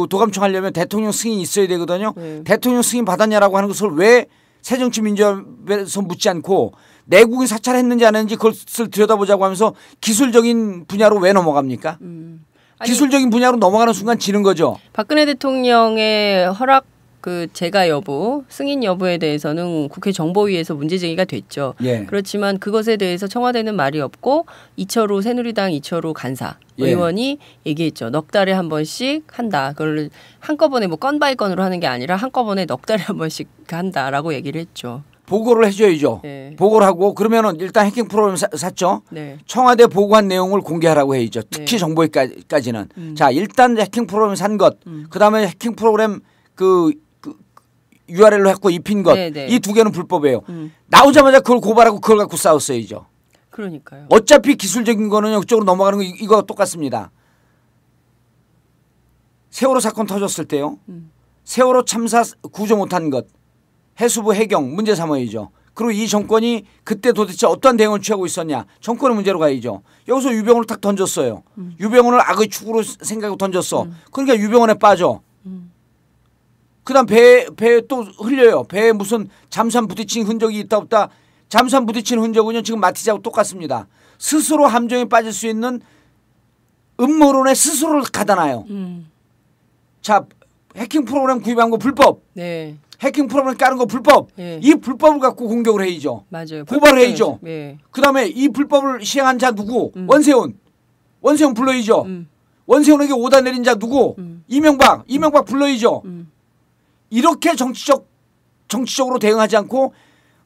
도감청 하려면 대통령 승인이 있어야 되거든요. 대통령 승인 받았냐라고 하는 것을 왜 새정치민주연합에서 묻지 않고 내국이 사찰했는지 안 했는지 그것을 들여다보자고 하면서 기술적인 분야로 왜 넘어갑니까? 아니, 기술적인 분야로 넘어가는 순간 지는 거죠. 박근혜 대통령의 허락 그 재가 여부, 승인 여부에 대해서는 국회 정보위에서 문제 제기가 됐죠. 예. 그렇지만 그것에 대해서 청와대는 말이 없고 이철우 새누리당 이철우 간사 의원이 얘기했죠. 넉 달에 한 번씩 한다. 그걸 한꺼번에 뭐 건 바이 건으로 하는 게 아니라 한꺼번에 넉 달에 한 번씩 한다라고 얘기를 했죠. 보고를 해줘야죠. 네. 보고를 하고 그러면은 일단 해킹 프로그램 샀죠. 네. 청와대 보고한 내용을 공개하라고 해야죠. 특히 네. 정보위까지는. 자 일단 해킹 프로그램 산 것, 그다음에 해킹 프로그램 그 URL로 했고 입힌 것, 이 두 개는 불법이에요. 나오자마자 그걸 고발하고 그걸 갖고 싸웠어야죠. 그러니까요. 어차피 기술적인 거는 이쪽으로 넘어가는 거 이거 똑같습니다. 세월호 사건 터졌을 때요. 세월호 참사 구조 못한 것, 해수부 해경 문제 삼아야죠. 그리고 이 정권이 그때 도대체 어떠한 대응을 취하고 있었냐. 정권의 문제로 가야죠. 여기서 유병원을 탁 던졌어요. 유병원을 악의 축으로 생각하고 던졌어. 그러니까 유병원에 빠져. 그다음 배에 또 흘려요. 배에 무슨 잠수함 부딪힌 흔적이 있다 없다. 잠수함 부딪힌 흔적은요 지금 마티즈하고 똑같습니다. 스스로 함정에 빠질 수 있는 음모론에 스스로를 가다놔요. 자 해킹 프로그램 구입한 거 불법. 네. 해킹 프로그램 까는 거 불법. 네. 이 불법을 갖고 공격을 해야죠. 맞아요. 고발을 해야죠. 네. 그다음에 이 불법을 시행한 자 누구? 원세훈 불러야죠. 원세훈에게 오다 내린 자 누구? 이명박 불러야죠. 이렇게 정치적으로 대응하지 않고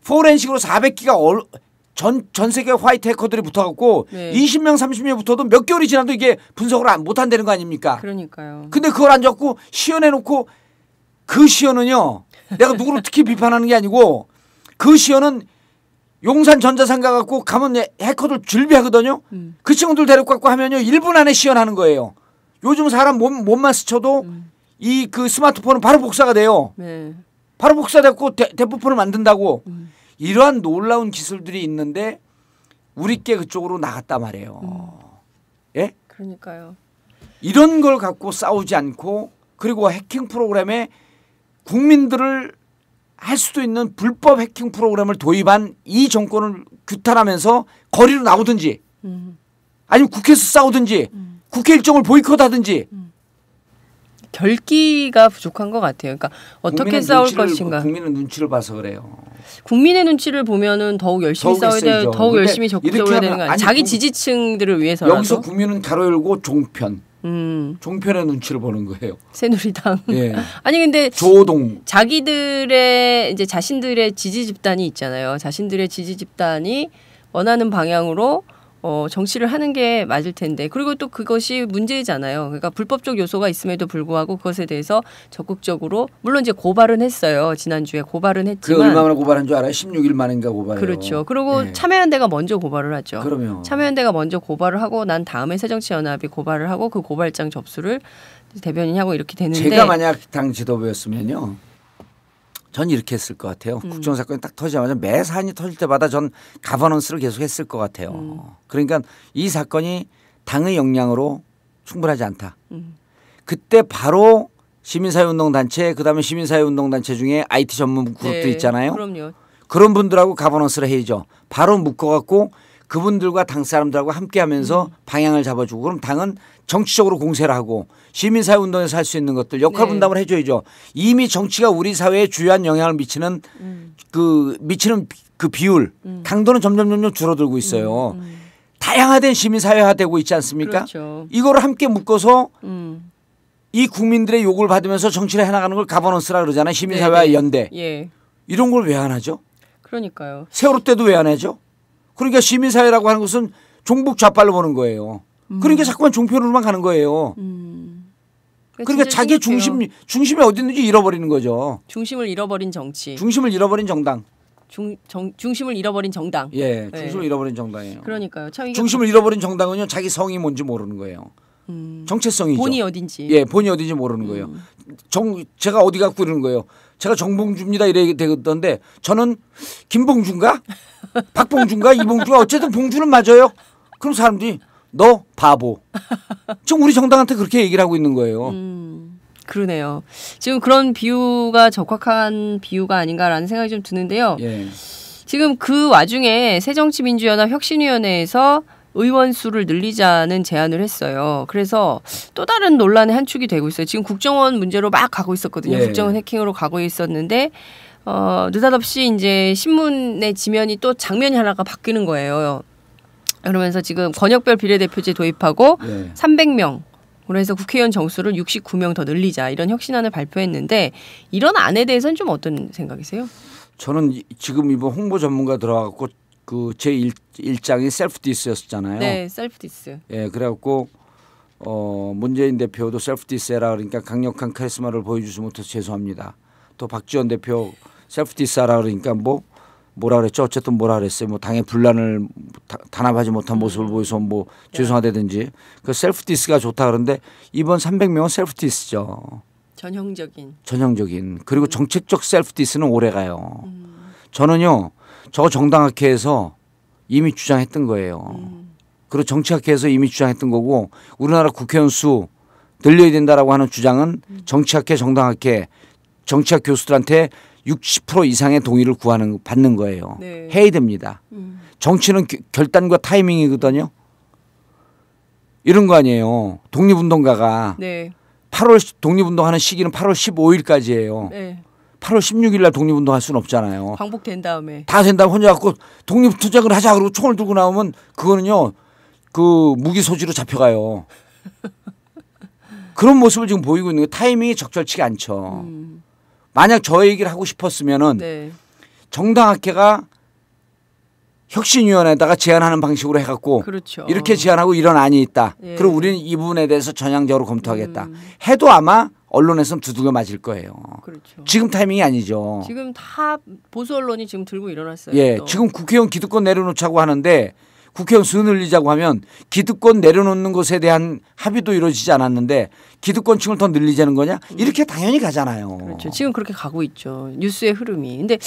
포렌식으로 400기가 전 세계 화이트 해커들이 붙어갖고 20명 30명 붙어도 몇 개월이 지나도 이게 분석을 못한다는 거 아닙니까? 그러니까요. 근데 그걸 안 잡고 시연해놓고 그 시연은요. 내가 누구를 특히 비판하는 게 아니고 그 시연은 용산 전자상 가갖고 가면 해커들 줄비하거든요. 그 친구들 데리고 갖고 하면요 1분 안에 시연하는 거예요. 요즘 사람 몸만 스쳐도 이 그 스마트폰은 바로 복사가 돼요. 네. 바로 복사됐고 대포폰을 만든다고. 이러한 놀라운 기술들이 있는데 우리께 그쪽으로 나갔단 말이에요. 예? 그러니까요. 이런 걸 갖고 싸우지 않고 그리고 해킹 프로그램에 국민들을 할 수도 있는 불법 해킹 프로그램을 도입한 이 정권을 규탄하면서 거리로 나오든지 아니면 국회에서 싸우든지 국회 일정을 보이콧하든지 결기가 부족한 것 같아요. 그러니까 어떻게 싸울 것인가. 국민의 눈치를 봐서 그래요. 국민의 눈치를 보면은 더욱 열심히 싸워야 돼요. 더욱 열심히 적극적으로 해야 되는 거 아니에요. 자기 지지층들을 위해서라도. 여기서 국민은 가로 열고 종편의 눈치를 보는 거예요. 새누리당. 예. 아니 근데 조동 자기들의 이제 자신들의 지지 집단이 있잖아요. 자신들의 지지 집단이 원하는 방향으로 정치를 하는 게 맞을 텐데 그리고 또 그것이 문제잖아요. 그러니까 불법적 요소가 있음에도 불구하고 그것에 대해서 적극적으로 물론 이제 고발은 했어요. 지난주에 고발은 했지만 그 얼마나 고발한 줄 알아요? 16일 만인가 고발해요. 그렇죠. 그리고 참여연대가 먼저 고발을 하죠. 그러면 참여연대가 먼저 고발을 하고 난 다음에 새정치연합이 고발을 하고 그 고발장 접수를 대변인이 하고 이렇게 되는데 제가 만약 당 지도부였으면요. 전 이렇게 했을 것 같아요. 국정사건이 딱 터지자마자 매 사안이 터질 때마다 전 가버넌스를 계속 했을 것 같아요. 그러니까 이 사건이 당의 역량으로 충분하지 않다. 그때 바로 시민사회운동단체 그다음에 시민사회운동단체 중에 IT 전문 그룹도 있잖아요. 그럼요. 그런 분들하고 가버넌스를 해야죠. 바로 묶어갖고 그분들과 당 사람들하고 함께하면서 방향을 잡아주고 그럼 당은 정치적으로 공세를 하고 시민사회운동에서 할 수 있는 것들 역할 분담을 해줘야죠. 이미 정치가 우리 사회에 주요한 영향을 미치는 그 비율 강도는 점점 줄어들고 있어요. 다양화된 시민사회화되고 있지 않습니까? 그렇죠. 이거를 함께 묶어서 이 국민들의 요구를 받으면서 정치를 해나가는 걸 가버넌스라 그러잖아요. 시민사회와 연대. 예. 이런 걸 왜 안 하죠? 그러니까요. 세월호 때도 왜 안 하죠? 그러니까 시민사회라고 하는 것은 종북 좌빨로 보는 거예요. 그러니까 자꾸만 종편으로만 가는 거예요. 그러니까 자기 중심이 어디 있는지 잃어버리는 거죠. 중심을 잃어버린 정치. 중심을 잃어버린 정당. 중심을 잃어버린 정당. 예, 중심을 잃어버린 정당이에요. 그러니까요. 참 중심을 잃어버린 정당은요, 자기 성이 뭔지 모르는 거예요. 정체성이죠. 본이 어딘지. 예, 본이 어딘지 모르는 거예요. 제가 어디 갖고 이러는 거예요. 제가 정봉주입니다 이래 되던데 저는 김봉주인가? 박봉주인가? 이봉주가 어쨌든 봉주는 맞아요. 그럼 사람들이 너 바보. 지금 우리 정당한테 그렇게 얘기를 하고 있는 거예요. 그러네요. 지금 그런 비유가 적확한 비유가 아닌가라는 생각이 좀 드는데요. 예. 지금 그 와중에 새정치민주연합 혁신위원회에서 의원 수를 늘리자는 제안을 했어요. 그래서 또 다른 논란의 한 축이 되고 있어요. 지금 국정원 문제로 막 가고 있었거든요. 예. 국정원 해킹으로 가고 있었는데 느닷없이 이제 신문의 지면이 또 장면이 하나가 바뀌는 거예요. 그러면서 지금 권역별 비례대표제 도입하고 300명 그래서 국회의원 정수를 69명 더 늘리자 이런 혁신안을 발표했는데 이런 안에 대해서는 좀 어떤 생각이세요? 저는 지금 이번 홍보 전문가 들어가고 그 제 1장이 셀프 디스였잖아요. 네, 셀프 디스. 예, 그래갖고 문재인 대표도 셀프 디스해라 그러니까 강력한 카리스마를 보여주지 못해서 죄송합니다. 또 박지원 대표 셀프 디스하라 그러니까 뭐라 그랬죠? 어쨌든 뭐라 그랬어요? 뭐 당의 분란을 단합하지 못한 모습을 보여서 뭐 죄송하다든지 그 셀프 디스가 좋다 그런데 이번 300명은 셀프 디스죠. 전형적인 그리고 정책적 셀프 디스는 오래 가요. 저는요 저거 정당학회에서 이미 주장했던 거예요. 그리고 정치학회에서 이미 주장했던 거고 우리나라 국회의원 수 늘려야 된다라고 하는 주장은 정치학회 정당학회 정치학 교수들한테 60% 이상의 동의를 받는 거예요. 네. 해야 됩니다. 정치는 결단과 타이밍이거든요. 이런 거 아니에요. 독립운동가가 8월 독립운동하는 시기는 8월 15일까지예요. 네. 8월 16일 날 독립운동할 수는 없잖아요. 광복된 다음에. 다 된 다음에 혼자 갖고 독립투쟁을 하자 그러고 총을 들고 나오면 그거는요. 그 무기 소지로 잡혀가요. 그런 모습을 지금 보이고 있는 게 타이밍이 적절치가 않죠. 만약 저 얘기를 하고 싶었으면은 정당학회가 혁신위원회에다가 제안하는 방식으로 해갖고 이렇게 제안하고 이런 안이 있다. 그럼 우리는 이 부분에 대해서 전향적으로 검토하겠다. 해도 아마 언론에서는 두들겨 맞을 거예요. 그렇죠. 지금 타이밍이 아니죠. 지금 다 보수 언론이 지금 들고 일어났어요. 예, 또. 지금 국회의원 기득권 내려놓자고 하는데 국회의원 수 늘리자고 하면 기득권 내려놓는 것에 대한 합의도 이루어지지 않았는데 기득권층을 더 늘리자는 거냐? 이렇게 당연히 가잖아요. 그렇죠. 지금 그렇게 가고 있죠. 뉴스의 흐름이. 근데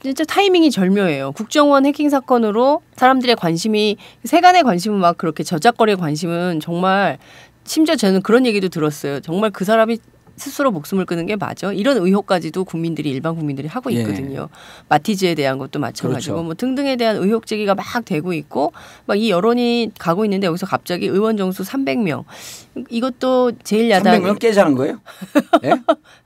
진짜 타이밍이 절묘해요. 국정원 해킹 사건으로 사람들의 관심이 세간의 관심은 막 그렇게 저작거리의 관심은 정말 심지어 저는 그런 얘기도 들었어요. 정말 그 사람이 스스로 목숨을 끊은 게 맞아? 이런 의혹까지도 일반 국민들이 하고 있거든요. 마티즈에 대한 것도 마찬가지고 그렇죠. 뭐 등등에 대한 의혹 제기가 막 되고 있고 막 이 여론이 가고 있는데 여기서 갑자기 의원 정수 300명. 이것도 제1야당 300명 깨자는 거예요? 네?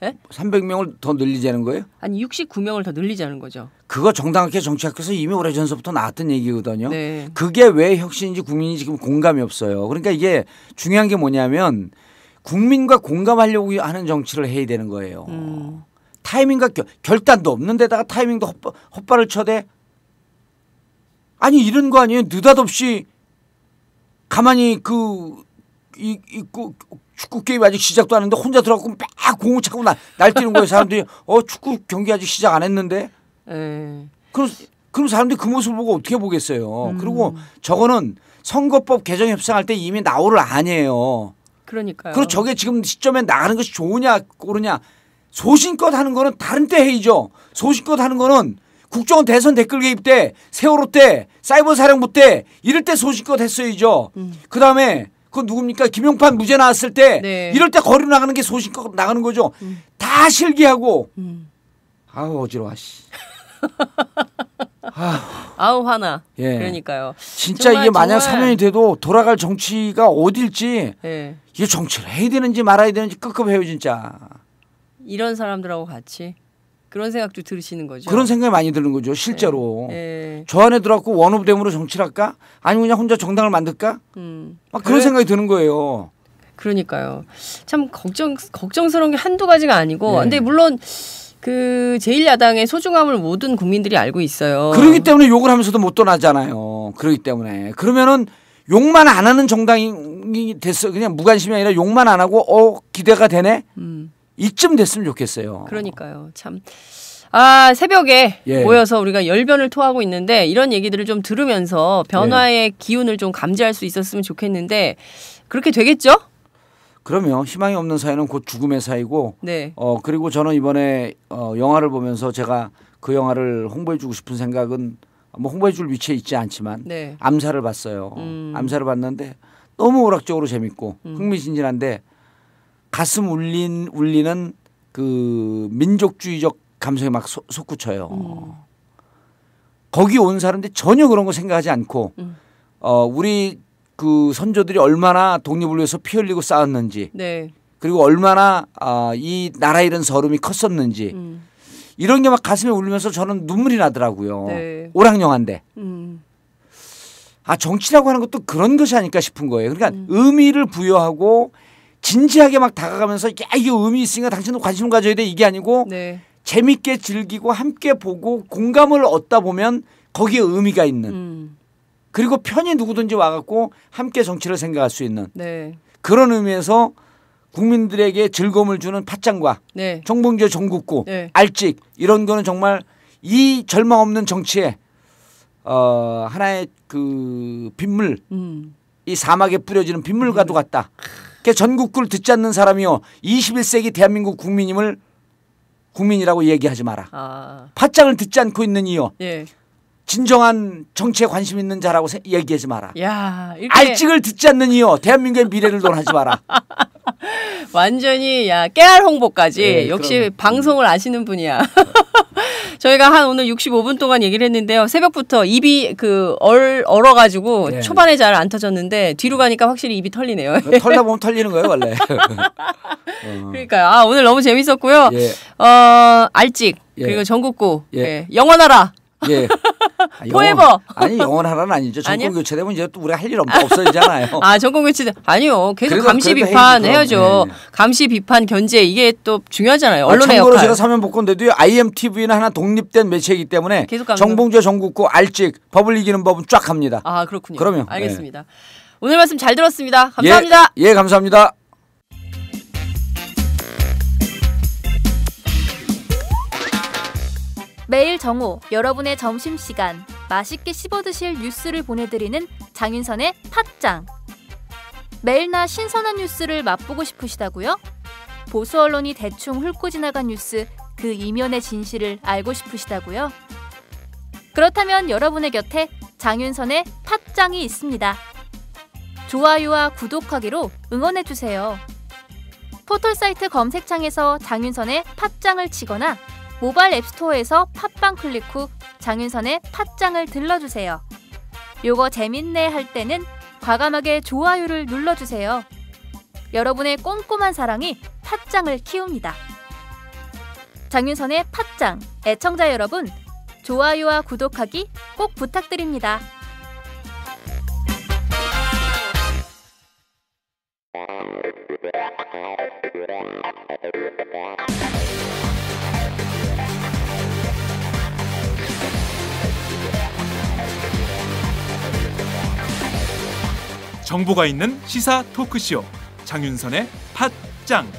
네? 300명을 더 늘리자는 거예요? 아니 69명을 더 늘리자는 거죠. 그거 정당학회 정치학회에서 이미 오래전서부터 나왔던 얘기거든요. 네. 그게 왜 혁신인지 국민이 지금 공감이 없어요. 그러니까 이게 중요한 게 뭐냐면 국민과 공감하려고 하는 정치를 해야 되는 거예요. 타이밍과 결단도 없는 데다가 타이밍도 헛발을 쳐대. 아니 이런 거 아니에요. 느닷없이 가만히 축구 게임 아직 시작도 안 했는데 혼자 들어가고 막 공을 차고 날뛰는 거예요. 사람들이 축구 경기 아직 시작 안 했는데. 그럼 사람들이 그 모습을 보고 어떻게 보겠어요. 그리고 저거는 선거법 개정 협상할 때 이미 나오를 아니에요. 그러니까요. 그리고 저게 지금 시점에 나가는 것이 좋으냐 그러냐 소신껏 하는 거는 다른 때 회의죠. 소신껏 하는 거는 국정원 대선 댓글 개입 때 세월호 때 사이버 사령부 때 이럴 때 소신껏 했어야죠. 그다음에 그건 누굽니까? 김용판 무죄 나왔을 때 이럴 때 거리로 나가는 게 소신껏 나가는 거죠. 다 실기하고 아우 어지러워 씨. 아우 화나. 예. 그러니까요. 진짜 이게 만약 사면이 돼도 돌아갈 정치가 어딜지 이게 정치를 해야 되는지 말아야 되는지 끄급해요 진짜. 이런 사람들하고 같이 그런 생각도 들으시는 거죠. 그런 생각이 많이 드는 거죠 실제로. 저 안에 들어갖고 원오브댐으로 정치를 할까? 아니면 그냥 혼자 정당을 만들까? 막 그런 생각이 드는 거예요. 그러니까요. 참 걱정스러운 게 한두 가지가 아니고 근데 물론 그 제1야당의 소중함을 모든 국민들이 알고 있어요. 그러기 때문에 욕을 하면서도 못 떠나잖아요. 그러기 때문에. 그러면은 욕만 안 하는 정당이 됐어. 그냥 무관심이 아니라 욕만 안 하고 기대가 되네. 이쯤 됐으면 좋겠어요. 그러니까요. 참. 새벽에 모여서 우리가 열변을 토하고 있는데 이런 얘기들을 좀 들으면서 변화의 기운을 좀 감지할 수 있었으면 좋겠는데 그렇게 되겠죠? 그러면 희망이 없는 사회는 곧 죽음의 사회고 그리고 저는 이번에 영화를 보면서 제가 그 영화를 홍보해 주고 싶은 생각은 뭐 홍보해 줄 위치에 있지 않지만 암살을 봤어요. 암살을 봤는데 너무 오락적으로 재밌고 흥미진진한데 가슴 울리는 그 민족주의적 감성에 막 솟구쳐요. 거기 온 사람들 전혀 그런 거 생각하지 않고 우리 그 선조들이 얼마나 독립을 위해서 피 흘리고 싸웠는지 네. 그리고 얼마나 이 나라 잃은 서름이 컸었는지 이런 게 막 가슴에 울리면서 저는 눈물이 나더라고요. 네. 오랑영한데. 정치라고 하는 것도 그런 것이 아닐까 싶은 거예요. 그러니까 의미를 부여하고 진지하게 막 다가가면서 야 이게 의미 있으니까 당신도 관심 가져야 돼 이게 아니고 네. 재밌게 즐기고 함께 보고 공감을 얻다 보면 거기에 의미가 있는 그리고 편히 누구든지 와갖고 함께 정치를 생각할 수 있는 네. 그런 의미에서 국민들에게 즐거움을 주는 팟짱과 네. 정봉주 정국구 네. 알찍 이런 거는 정말 이 절망 없는 정치에 하나의 그 빗물 이 사막에 뿌려지는 빗물과도 같다. 전국구를 듣지 않는 사람이요 21세기 대한민국 국민임을 국민이라고 얘기하지 마라. 팟짱을 듣지 않고 있는 이요 예. 진정한 정치에 관심 있는 자라고 얘기하지 마라. 야, 이렇게 알찍을 듣지 않는 이요 대한민국의 미래를 논하지 마라. 완전히 깨알 홍보까지 네, 역시 그럼. 방송을 아시는 분이야. 저희가 한 오늘 65분 동안 얘기를 했는데요. 새벽부터 입이 얼어가지고 네. 초반에 잘 안 터졌는데 뒤로 가니까 확실히 입이 털리네요. 털다 보면 털리는 거예요 원래. 그러니까요. 오늘 너무 재밌었고요. 예. 알찍 예. 그리고 전국구 예. 영원하라. 예. 포에버. 아니 영원하라는 아니죠. 아니요? 정권 교체되면 이제 또 우리가 할 일 없어지잖아요. 정권 교체 아니요. 계속 그래도- 감시 그래도 비판 해야죠. 해야죠. 네. 감시 비판 견제 이게 또 중요하잖아요. 언론의 참고로 역할. 제가 사면 복권대도 IMTV는 하나 독립된 매체이기 때문에 계속 감사- 정봉주 정국구 알찍 법을 이기는 법은 쫙 합니다. 그렇군요. 그럼요. 알겠습니다. 오늘 말씀 잘 들었습니다. 감사합니다. 예, 감사합니다. 매일 정오 여러분의 점심시간 맛있게 씹어드실 뉴스를 보내드리는 장윤선의 팟짱. 매일나 신선한 뉴스를 맛보고 싶으시다고요? 보수 언론이 대충 훑고 지나간 뉴스 그 이면의 진실을 알고 싶으시다고요? 그렇다면 여러분의 곁에 장윤선의 팟짱이 있습니다. 좋아요와 구독하기로 응원해주세요. 포털사이트 검색창에서 장윤선의 팟짱을 치거나 모바일 앱스토어에서 팟빵 클릭 후 장윤선의 팟짱을 들러주세요. 요거 재밌네 할 때는 과감하게 좋아요를 눌러주세요. 여러분의 꼼꼼한 사랑이 팟짱을 키웁니다. 장윤선의 팟짱 애청자 여러분, 좋아요와 구독하기 꼭 부탁드립니다. 정보가 있는 시사 토크쇼 장윤선의 팟짱.